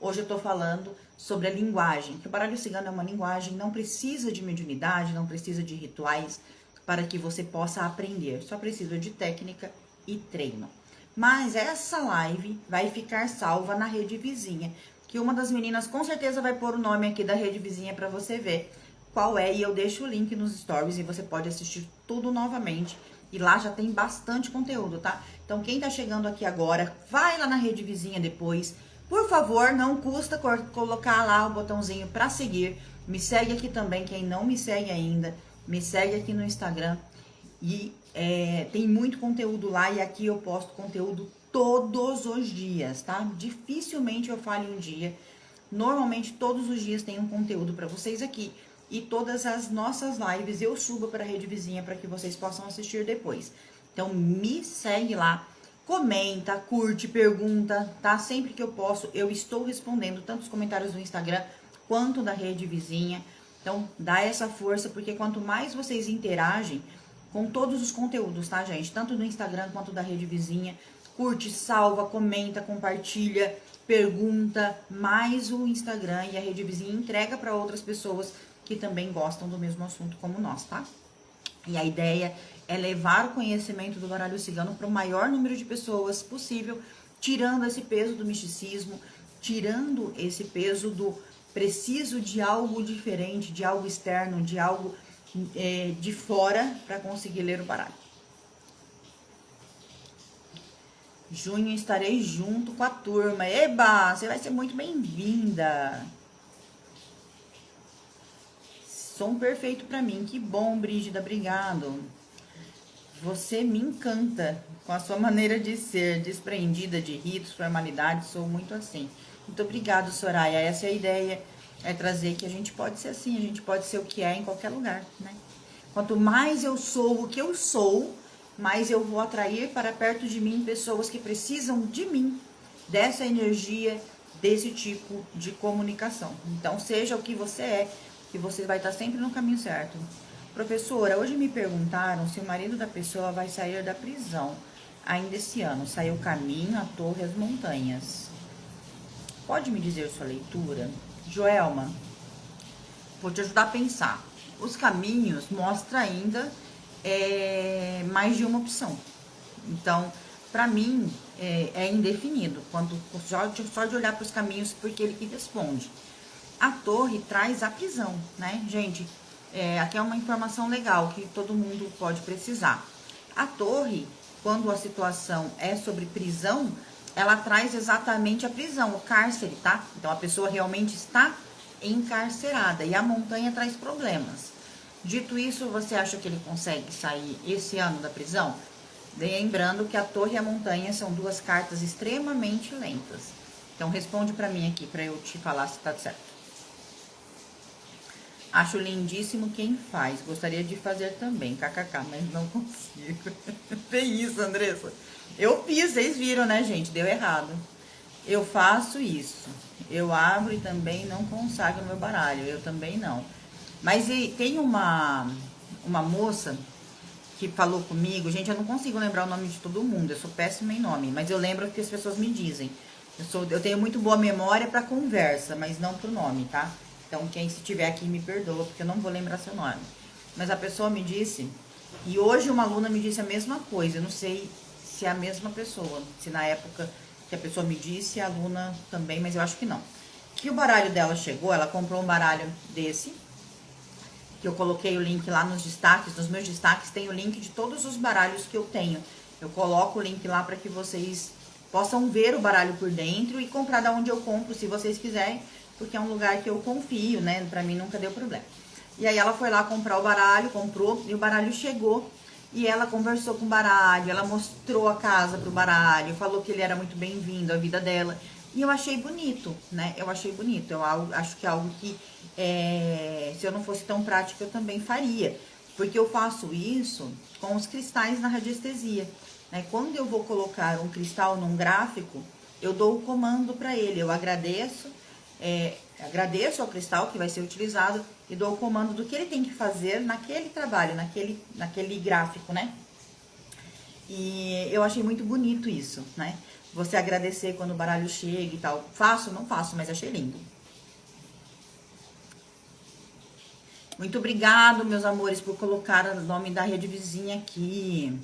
Hoje eu tô falando sobre a linguagem, que o baralho cigano é uma linguagem, não precisa de mediunidade, não precisa de rituais para que você possa aprender, só precisa de técnica e treino. Mas essa live vai ficar salva na rede vizinha, que uma das meninas com certeza vai pôr o nome aqui da rede vizinha para você ver qual é, e eu deixo o link nos stories e você pode assistir tudo novamente. E lá já tem bastante conteúdo, tá? Então quem tá chegando aqui agora, vai lá na rede vizinha depois. Por favor, não custa colocar lá o botãozinho para seguir. Me segue aqui também, quem não me segue ainda. Me segue aqui no Instagram. E tem muito conteúdo lá e aqui eu posto conteúdo todos os dias, tá? Dificilmente eu falho um dia. Normalmente todos os dias tem um conteúdo para vocês aqui. E todas as nossas lives eu subo para a rede vizinha para que vocês possam assistir depois. Então me segue lá, comenta, curte, pergunta, tá? Sempre que eu posso, eu estou respondendo tanto os comentários do Instagram quanto da rede vizinha. Então dá essa força, porque quanto mais vocês interagem com todos os conteúdos, tá, gente? Tanto do Instagram quanto da rede vizinha, curte, salva, comenta, compartilha, pergunta, mais o Instagram e a rede vizinha entrega para outras pessoas que também gostam do mesmo assunto como nós, tá? E a ideia é levar o conhecimento do baralho cigano para o maior número de pessoas possível, tirando esse peso do misticismo, tirando esse peso do preciso de algo diferente, de algo externo, de algo de fora para conseguir ler o baralho. Junho estarei junto com a turma. Eba, você vai ser muito bem-vinda. Som perfeito pra mim. Que bom, Brígida, obrigado. Você me encanta com a sua maneira de ser, desprendida de ritos, formalidades, sou muito assim. Muito obrigado, Soraya. Essa é a ideia, é trazer que a gente pode ser assim, a gente pode ser o que é em qualquer lugar, né? Quanto mais eu sou o que eu sou, mais eu vou atrair para perto de mim pessoas que precisam de mim, dessa energia, desse tipo de comunicação. Então, seja o que você é, que você vai estar sempre no caminho certo. Professora, hoje me perguntaram se o marido da pessoa vai sair da prisão ainda esse ano. Saiu caminho, a torre, as montanhas. Pode me dizer sua leitura? Joelma, vou te ajudar a pensar. Os caminhos mostram ainda mais de uma opção. Então, para mim, é indefinido. Só de olhar para os caminhos, porque ele que responde. A torre traz a prisão, né, gente? Aqui é uma informação legal que todo mundo pode precisar. A torre, quando a situação é sobre prisão, ela traz exatamente a prisão, o cárcere, tá? Então a pessoa realmente está encarcerada e a montanha traz problemas. Dito isso, você acha que ele consegue sair esse ano da prisão? Lembrando que a torre e a montanha são duas cartas extremamente lentas. Então responde para mim aqui, para eu te falar se tá certo. Acho lindíssimo quem faz. Gostaria de fazer também, kkk, mas não consigo. Tem isso, Andressa. Eu fiz, vocês viram, né, gente? Deu errado. Eu faço isso. Eu abro e também não consagro meu baralho. Eu também não. Mas tem uma moça que falou comigo. Gente, eu não consigo lembrar o nome de todo mundo. Eu sou péssima em nome. Mas eu lembro que as pessoas me dizem. Eu tenho muito boa memória para conversa, mas não pro nome, tá? Então, quem estiver aqui me perdoa, porque eu não vou lembrar seu nome. Mas a pessoa me disse, e hoje uma aluna me disse a mesma coisa. Eu não sei se é a mesma pessoa, se na época que a pessoa me disse, a aluna também, mas eu acho que não. Que o baralho dela chegou, ela comprou um baralho desse, que eu coloquei o link lá nos destaques. Nos meus destaques tem o link de todos os baralhos que eu tenho. Eu coloco o link lá para que vocês possam ver o baralho por dentro e comprar da onde eu compro, se vocês quiserem, porque é um lugar que eu confio, né? Pra mim nunca deu problema. E aí ela foi lá comprar o baralho, comprou, e o baralho chegou. E ela conversou com o baralho, ela mostrou a casa pro baralho, falou que ele era muito bem-vindo à vida dela. E eu achei bonito, né? Eu achei bonito. Eu acho que é algo que, se eu não fosse tão prática, eu também faria. Porque eu faço isso com os cristais na radiestesia. né? Quando eu vou colocar um cristal num gráfico, eu dou o comando para ele, eu agradeço, agradeço ao cristal que vai ser utilizado e dou o comando do que ele tem que fazer naquele trabalho, naquele gráfico, né? E eu achei muito bonito isso, né? Você agradecer quando o baralho chega e tal. Faço? Não faço, mas achei lindo. Muito obrigado, meus amores, por colocar o nome da rede vizinha aqui.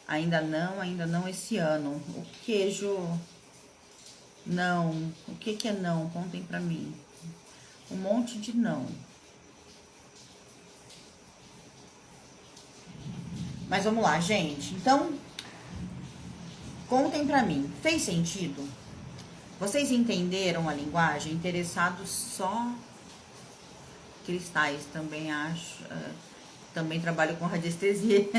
Ainda não esse ano. O queijo... Não. O que é não? Contem pra mim. Um monte de não. Mas vamos lá, gente. Então, contem pra mim. Fez sentido? Vocês entenderam a linguagem? Interessados só... Cristais, também acho. Também trabalho com radiestesia.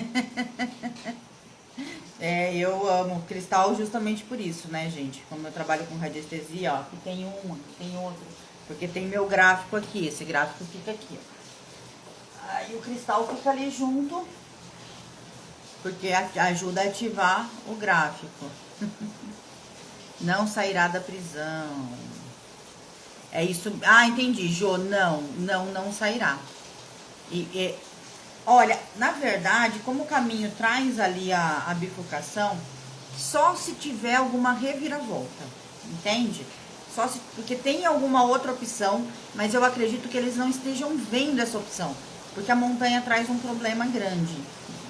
Eu amo cristal justamente por isso, né, gente? Como eu trabalho com radiestesia, ó, aqui tem um, aqui tem outro. Porque tem meu gráfico aqui, esse gráfico fica aqui, ó. Aí o cristal fica ali junto, porque ajuda a ativar o gráfico. Não sairá da prisão. É isso. Ah, entendi, Jô. Não sairá. Olha, na verdade, como o caminho traz ali a bifurcação, só se tiver alguma reviravolta, entende? Porque tem alguma outra opção, mas eu acredito que eles não estejam vendo essa opção, porque a montanha traz um problema grande,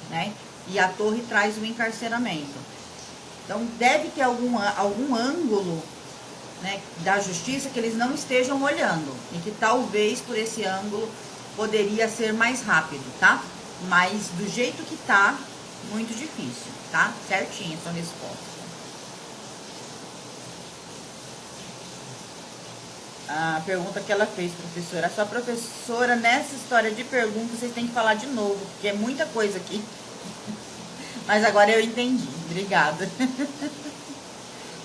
né? E a torre traz o encarceramento. Então, deve ter algum ângulo, né, da justiça que eles não estejam olhando e que talvez por esse ângulo poderia ser mais rápido, tá? Mas do jeito que tá, muito difícil, tá? Certinha a sua resposta. A pergunta que ela fez, professora. A sua professora, nessa história de perguntas, vocês têm que falar de novo, porque é muita coisa aqui. Mas agora eu entendi. Obrigada.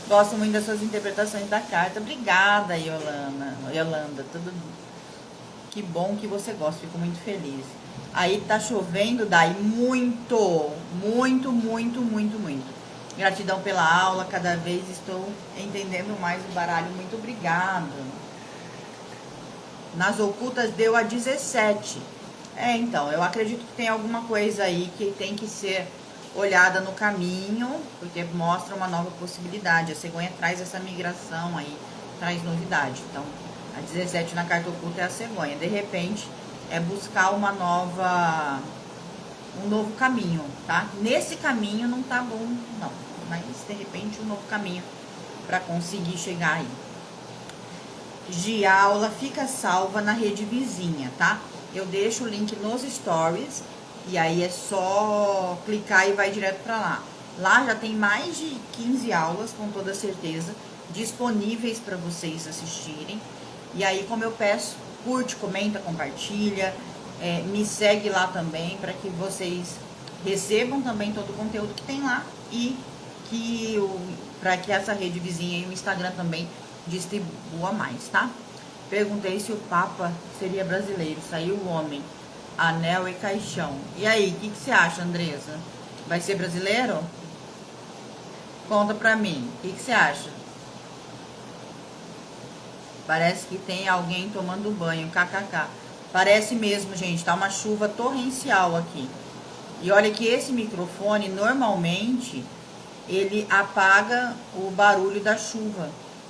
Gosto muito das suas interpretações da carta. Obrigada, Yolanda. Tudo que bom que você gosta. Fico muito feliz. Aí tá chovendo, Dai, muito. Gratidão pela aula. Cada vez estou entendendo mais o baralho. Muito obrigada. Nas ocultas deu a 17. Então, eu acredito que tem alguma coisa aí que tem que ser olhada no caminho, porque mostra uma nova possibilidade. A cegonha traz essa migração aí, traz novidade. Então, a 17 na carta oculta é a cegonha. De repente, é buscar um novo caminho, tá? Nesse caminho não tá bom, não. Mas, de repente, um novo caminho para conseguir chegar aí. A aula fica salva na rede vizinha, tá? Eu deixo o link nos stories. E aí é só clicar e vai direto para lá. Lá já tem mais de 15 aulas, com toda certeza, disponíveis para vocês assistirem. E aí, como eu peço, curte, comenta, compartilha, me segue lá também, para que vocês recebam também todo o conteúdo que tem lá. E para que essa rede vizinha e o Instagram também distribua mais, tá? Perguntei se o Papa seria brasileiro, saiu o homem. Anel e caixão. E aí, o que você acha, Andressa? Vai ser brasileiro? Conta pra mim. O que você acha? Parece que tem alguém tomando banho. KKK. Parece mesmo, gente. Tá uma chuva torrencial aqui. E olha que esse microfone, normalmente, ele apaga o barulho da chuva.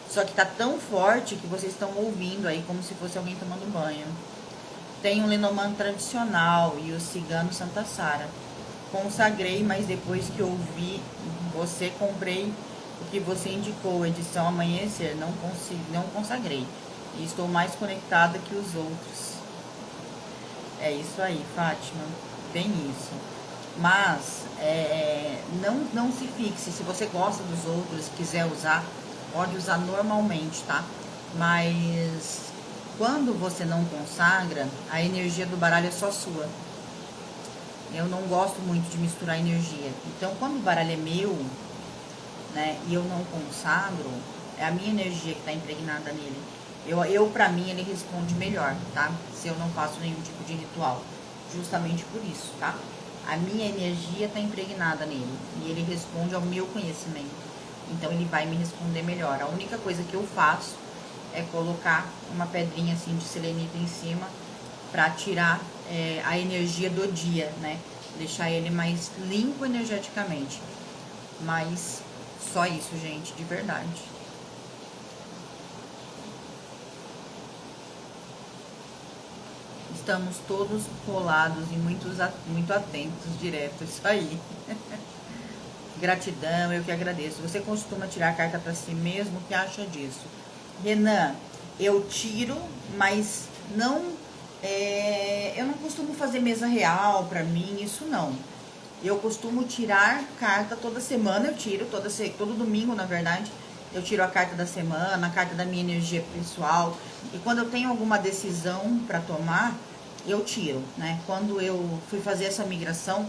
Só que tá tão forte que vocês estão ouvindo aí como se fosse alguém tomando banho. Tem um Lenormand tradicional e o cigano Santa Sara. Consagrei, mas depois que ouvi você, comprei o que você indicou, edição Amanhecer. Não consagrei. E estou mais conectada que os outros. É isso aí, Fátima. Bem isso. Mas não se fixe. Se você gosta dos outros, quiser usar, pode usar normalmente, tá? Mas quando você não consagra, a energia do baralho é só sua. Eu não gosto muito de misturar energia. Então, quando o baralho é meu, né, e eu não consagro, é a minha energia que está impregnada nele. Pra mim, ele responde melhor, tá? Se eu não faço nenhum tipo de ritual. Justamente por isso, tá? A minha energia está impregnada nele e ele responde ao meu conhecimento. Então ele vai me responder melhor. A única coisa que eu faço é colocar uma pedrinha assim de selenita em cima para tirar a energia do dia, né? Deixar ele mais limpo energeticamente. Mas só isso, gente, de verdade. Estamos todos colados e muito atentos, direto, isso aí. Gratidão, eu que agradeço. Você costuma tirar a carta para si mesmo? O que acha disso? Renan, eu tiro, mas não... eu não costumo fazer mesa real para mim, isso não. Eu costumo tirar carta toda semana, eu tiro, todo domingo, na verdade, eu tiro a carta da semana, a carta da minha energia pessoal. E quando eu tenho alguma decisão para tomar, eu tiro, né? Quando eu fui fazer essa migração,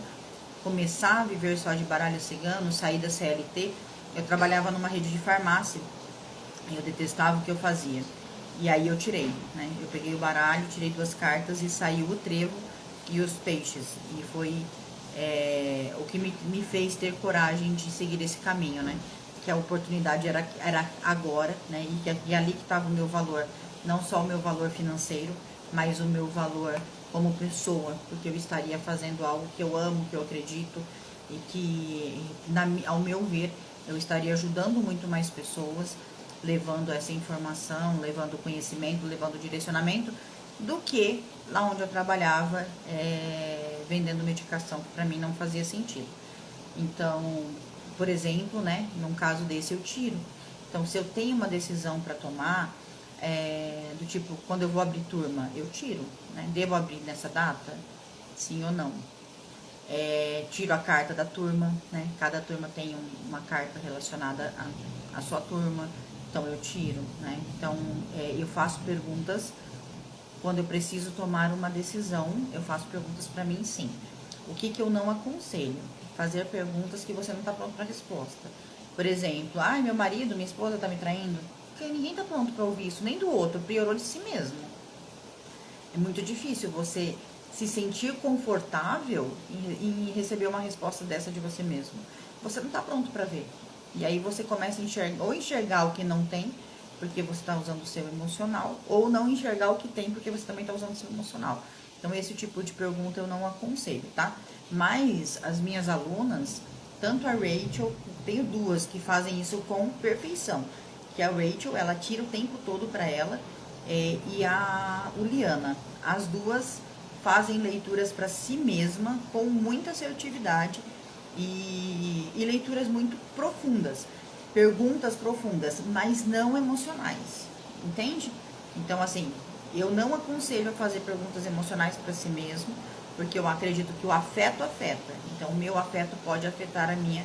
começar a viver só de baralho cigano, sair da CLT, eu trabalhava numa rede de farmácia. Eu detestava o que eu fazia. E aí eu tirei, né? Eu peguei o baralho, tirei 2 cartas e saiu o trevo e os peixes. E foi o que me fez ter coragem de seguir esse caminho, né? Que a oportunidade era agora, né? E ali que estava o meu valor. Não só o meu valor financeiro, mas o meu valor como pessoa. Porque eu estaria fazendo algo que eu amo, que eu acredito. E que, ao meu ver, eu estaria ajudando muito mais pessoas, levando essa informação, levando conhecimento, levando direcionamento, do que lá onde eu trabalhava vendendo medicação, que para mim não fazia sentido. Então, por exemplo, né, num caso desse eu tiro. Então, se eu tenho uma decisão para tomar, do tipo, quando eu vou abrir turma, eu tiro, né? Devo abrir nessa data? Sim ou não? Tiro a carta da turma, né? Cada turma tem uma carta relacionada à sua turma, então eu tiro, né? Então, eu faço perguntas quando eu preciso tomar uma decisão, eu faço perguntas para mim, sim. O que eu não aconselho? Fazer perguntas que você não está pronto para resposta. Por exemplo, meu marido, minha esposa está me traindo. Porque ninguém está pronto para ouvir isso, nem do outro, priorou de si mesmo. É muito difícil você se sentir confortável em receber uma resposta dessa de você mesmo. Você não está pronto para ver. E aí você começa a enxergar o que não tem, porque você está usando o seu emocional, ou não enxergar o que tem, porque você também está usando o seu emocional. Então, esse tipo de pergunta eu não aconselho, tá? Mas as minhas alunas, tanto a Rachel, tenho 2 que fazem isso com perfeição. Que a Rachel, ela tira o tempo todo para ela, e a Uliana. As 2 fazem leituras para si mesma com muita assertividade e leituras muito profundas, perguntas profundas, mas não emocionais, entende? Então, assim, eu não aconselho a fazer perguntas emocionais para si mesmo, porque eu acredito que o afeto afeta. Então, o meu afeto pode afetar a minha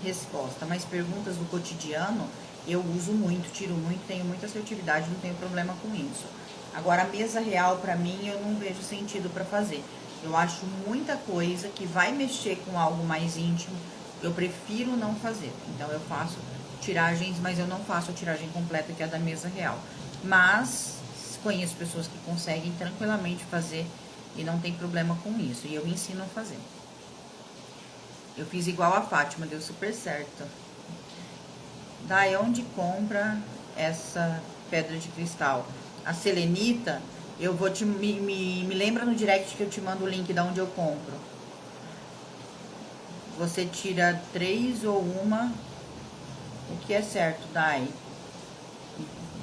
resposta, mas perguntas do cotidiano eu uso muito, tiro muito, tenho muita assertividade, não tenho problema com isso. Agora, a mesa real, para mim, eu não vejo sentido para fazer. Eu acho muita coisa que vai mexer com algo mais íntimo, eu prefiro não fazer. Então, eu faço tiragens, mas eu não faço a tiragem completa, que é a da mesa real. Mas conheço pessoas que conseguem tranquilamente fazer e não tem problema com isso. E eu ensino a fazer. Eu fiz igual a Fátima, deu super certo. Daí onde compra essa pedra de cristal? A selenita, eu vou me lembra no direct que eu te mando o link da onde eu compro. Você tira 3 ou uma, o que é certo, Dai?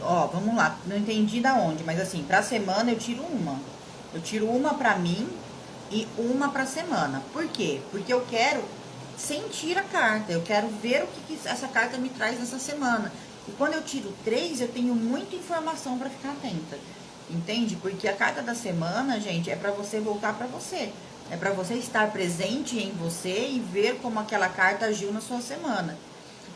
Ó, vamos lá, não entendi da onde, mas assim, pra semana eu tiro uma. Eu tiro uma pra mim e uma pra semana. Por quê? Porque eu quero sentir a carta, eu quero ver o que essa carta me traz nessa semana. E quando eu tiro 3, eu tenho muita informação para ficar atenta, entende? Porque a carta da semana, gente, é para você voltar para você. É para você estar presente em você e ver como aquela carta agiu na sua semana.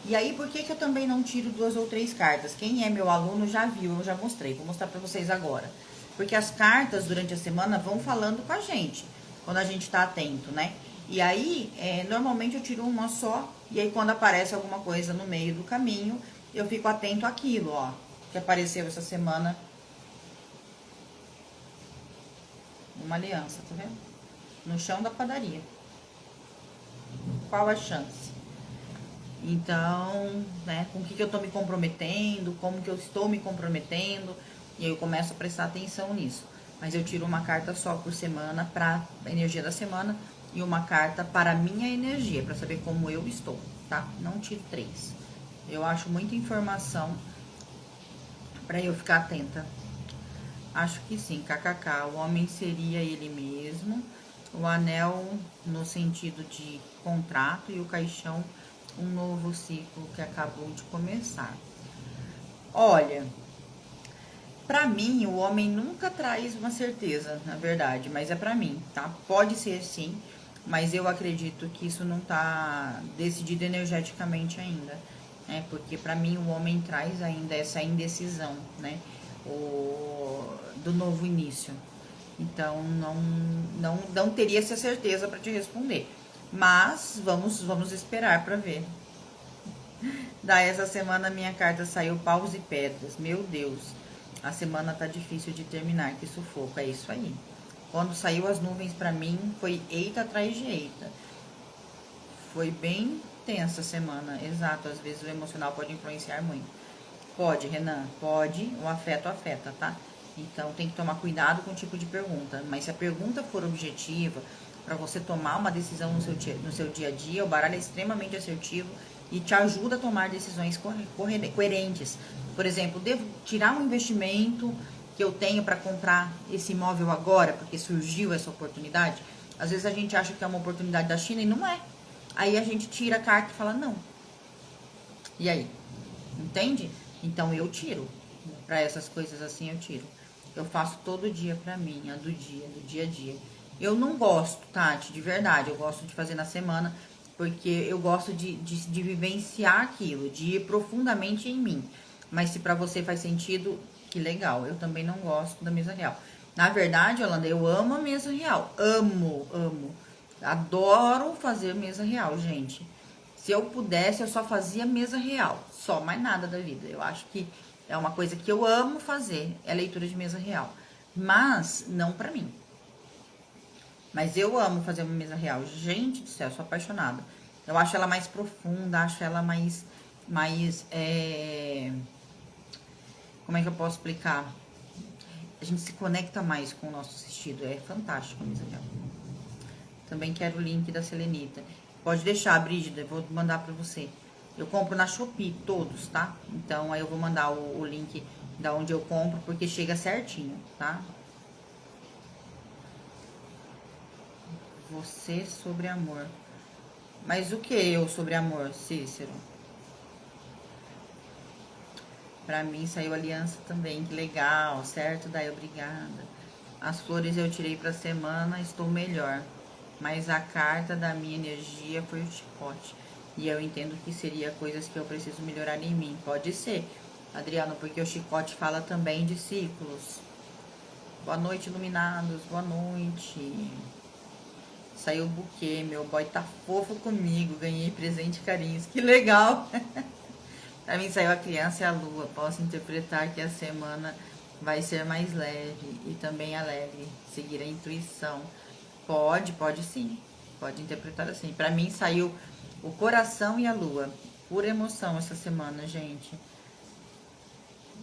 E aí, por que eu também não tiro 2 ou 3 cartas? Quem é meu aluno já viu, eu já mostrei. Vou mostrar para vocês agora. Porque as cartas, durante a semana, vão falando com a gente, quando a gente tá atento, né? E aí, normalmente eu tiro uma só, e aí quando aparece alguma coisa no meio do caminho, eu fico atento àquilo, ó, que apareceu essa semana. Uma aliança, tá vendo? No chão da padaria. qual a chance? Então, né, com o que eu tô me comprometendo, como que eu estou me comprometendo, e aí eu começo a prestar atenção nisso. Mas eu tiro uma carta só por semana para energia da semana e uma carta para a minha energia, para saber como eu estou, tá? Não tiro 3. Eu acho muita informação para eu ficar atenta. Acho que sim, kkk. O homem seria ele mesmo. O anel no sentido de contrato e o caixão um novo ciclo que acabou de começar. Olha, pra mim o homem nunca traz uma certeza, na verdade, mas é pra mim, tá? Pode ser sim, mas eu acredito que isso não tá decidido energeticamente ainda, né? Porque pra mim o homem traz ainda essa indecisão, né? Do novo início. Então não teria essa certeza para te responder. Mas vamos esperar para ver. Daí essa semana minha carta saiu paus e pedras. Meu Deus, a semana tá difícil de terminar, que sufoco. É isso aí. Quando saiu as nuvens para mim, foi eita atrás de eita. Foi bem tensa a semana, exato. Às vezes o emocional pode influenciar muito. Pode, Renan, pode. O afeto afeta, tá? Então tem que tomar cuidado com o tipo de pergunta. Mas se a pergunta for objetiva, para você tomar uma decisão no seu dia a dia, o baralho é extremamente assertivo e te ajuda a tomar decisões coerentes. Por exemplo, devo tirar um investimento que eu tenho para comprar esse imóvel agora, porque surgiu essa oportunidade? Às vezes a gente acha que é uma oportunidade da China e não é. Aí a gente tira a carta e fala não. E aí? Entende? Então eu tiro. Para essas coisas assim eu tiro. Eu faço todo dia pra mim, a do dia a dia. Eu não gosto, Tati, de verdade. Eu gosto de fazer na semana, porque eu gosto de vivenciar aquilo, de ir profundamente em mim. Mas se pra você faz sentido, que legal. Eu também não gosto da mesa real. Na verdade, Yolanda, eu amo a mesa real. Amo, amo. Adoro fazer mesa real, gente. Se eu pudesse, eu só fazia mesa real. Só, mais nada da vida. Eu acho que é uma coisa que eu amo fazer, é leitura de mesa real. Mas não pra mim. Mas eu amo fazer uma mesa real. Gente do céu, sou apaixonada. Eu acho ela mais profunda, acho ela mais como é que eu posso explicar? A gente se conecta mais com o nosso assistido. É fantástico a mesa real. Também quero o link da Selenita. Pode deixar, Brígida, eu vou mandar pra você. Eu compro na Shopee, todos, tá? Então, aí eu vou mandar o link da onde eu compro, porque chega certinho, tá? Você sobre amor. Mas o que eu sobre amor, Cícero? Pra mim saiu aliança também, que legal, certo? Daí, obrigada. As flores eu tirei pra semana, estou melhor. Mas a carta da minha energia foi o chicote. E eu entendo que seria coisas que eu preciso melhorar em mim. Pode ser, Adriano, porque o chicote fala também de ciclos. Boa noite, iluminados. Boa noite. Saiu o buquê, meu boy tá fofo comigo. Ganhei presente e carinhos. Que legal! Pra mim saiu a criança e a lua. Posso interpretar que a semana vai ser mais leve e também alegre. Seguir a intuição. Pode sim. Pode interpretar assim. Pra mim saiu o coração e a lua. Pura emoção essa semana, gente.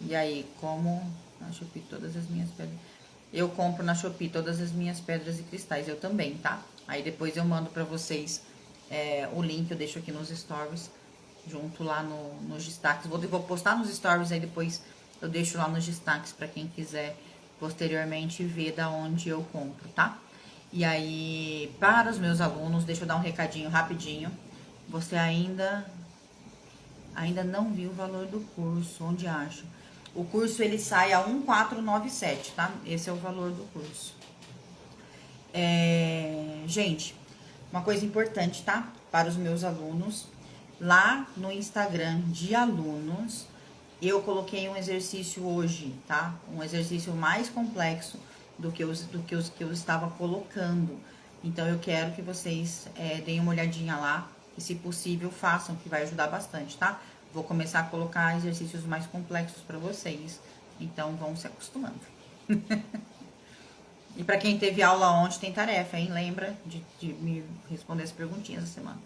E aí, como na Shopee todas as minhas pedras. Eu compro na Shopee todas as minhas pedras e cristais. Eu também, tá? Aí depois eu mando pra vocês o link. Eu deixo aqui nos stories. Junto lá nos destaques. Vou postar nos stories, aí depois eu deixo lá nos destaques pra quem quiser posteriormente ver da onde eu compro, tá? E aí, para os meus alunos, deixa eu dar um recadinho rapidinho. Você ainda não viu o valor do curso, onde acha? O curso ele sai a 1497, tá? Esse é o valor do curso. Gente, uma coisa importante, tá? Para os meus alunos, lá no Instagram de alunos, eu coloquei um exercício hoje, tá? Um exercício mais complexo do que eu estava colocando. Então, eu quero que vocês deem uma olhadinha lá e, se possível, façam, que vai ajudar bastante, tá? Vou começar a colocar exercícios mais complexos para vocês. Então, vão se acostumando. E para quem teve aula ontem, tem tarefa, hein? Lembra de me responder as perguntinhas da semana.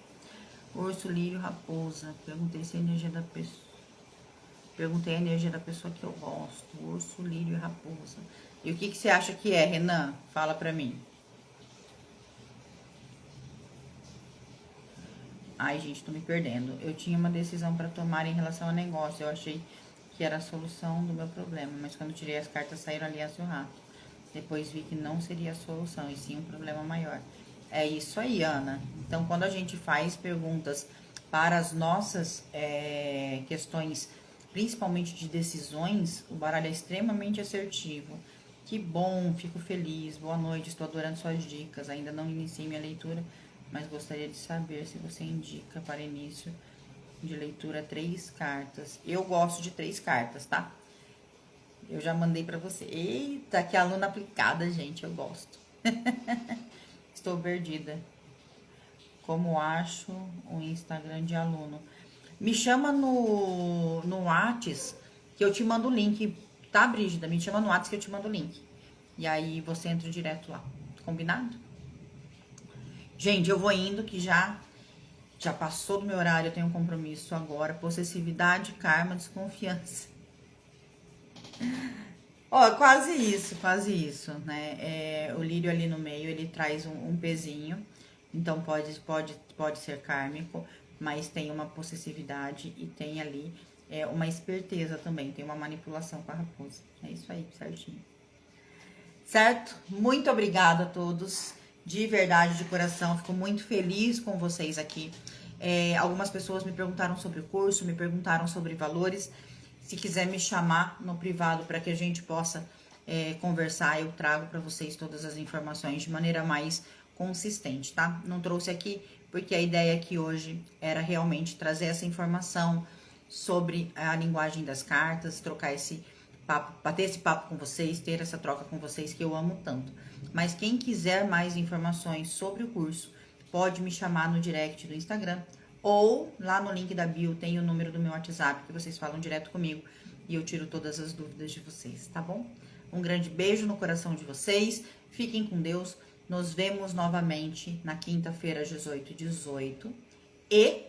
Urso, lírio, raposa. Perguntei se a energia da pessoa. Perguntei a energia da pessoa que eu gosto. Urso, lírio e raposa. E o que, que você acha que é, Renan? Fala pra mim. Ai, gente, tô me perdendo. Eu tinha uma decisão pra tomar em relação ao negócio. Eu achei que era a solução do meu problema. Mas quando tirei as cartas, saíram aliança e o rato. Depois vi que não seria a solução, e sim um problema maior. É isso aí, Ana. Então, quando a gente faz perguntas para as nossas questões, principalmente de decisões, o baralho é extremamente assertivo. Que bom, fico feliz. Boa noite, estou adorando suas dicas. Ainda não iniciei minha leitura, mas gostaria de saber se você indica para início de leitura 3 cartas. Eu gosto de 3 cartas, tá? Eu já mandei pra você. Eita, que aluna aplicada, gente. Eu gosto. Estou perdida. Como acho o Instagram de aluno? Me chama no Whats que eu te mando o link. Tá, Brígida? Me chama no Whats que eu te mando o link. E aí você entra direto lá. Combinado? Gente, eu vou indo que já passou do meu horário. Eu tenho um compromisso agora. Possessividade, karma, desconfiança. Ó, quase isso, né? O lírio ali no meio, ele traz um pezinho, então pode ser kármico, mas tem uma possessividade e tem ali uma esperteza também, tem uma manipulação com a raposa. É isso aí, certinho. Certo? Muito obrigada a todos, de verdade, de coração, fico muito feliz com vocês aqui. Algumas pessoas me perguntaram sobre o curso, me perguntaram sobre valores. Se quiser me chamar no privado para que a gente possa conversar, eu trago para vocês todas as informações de maneira mais consistente, tá? Não trouxe aqui porque a ideia aqui hoje era realmente trazer essa informação sobre a linguagem das cartas, trocar esse papo, bater esse papo com vocês, ter essa troca com vocês que eu amo tanto. Mas quem quiser mais informações sobre o curso, pode me chamar no direct do Instagram ou lá no link da bio tem o número do meu WhatsApp que vocês falam direto comigo e eu tiro todas as dúvidas de vocês, tá bom? Um grande beijo no coração de vocês, fiquem com Deus, nos vemos novamente na quinta-feira, às 18h18 e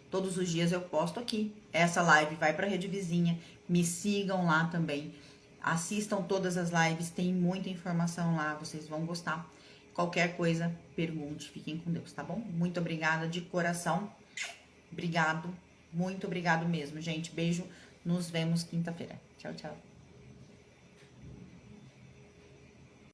todos os dias eu posto aqui. Essa live vai para a rede vizinha, me sigam lá também, assistam todas as lives, tem muita informação lá, vocês vão gostar. Qualquer coisa, pergunte, fiquem com Deus, tá bom? Muito obrigada de coração. Obrigado, muito obrigado mesmo, gente. Beijo, nos vemos quinta-feira. Tchau, tchau.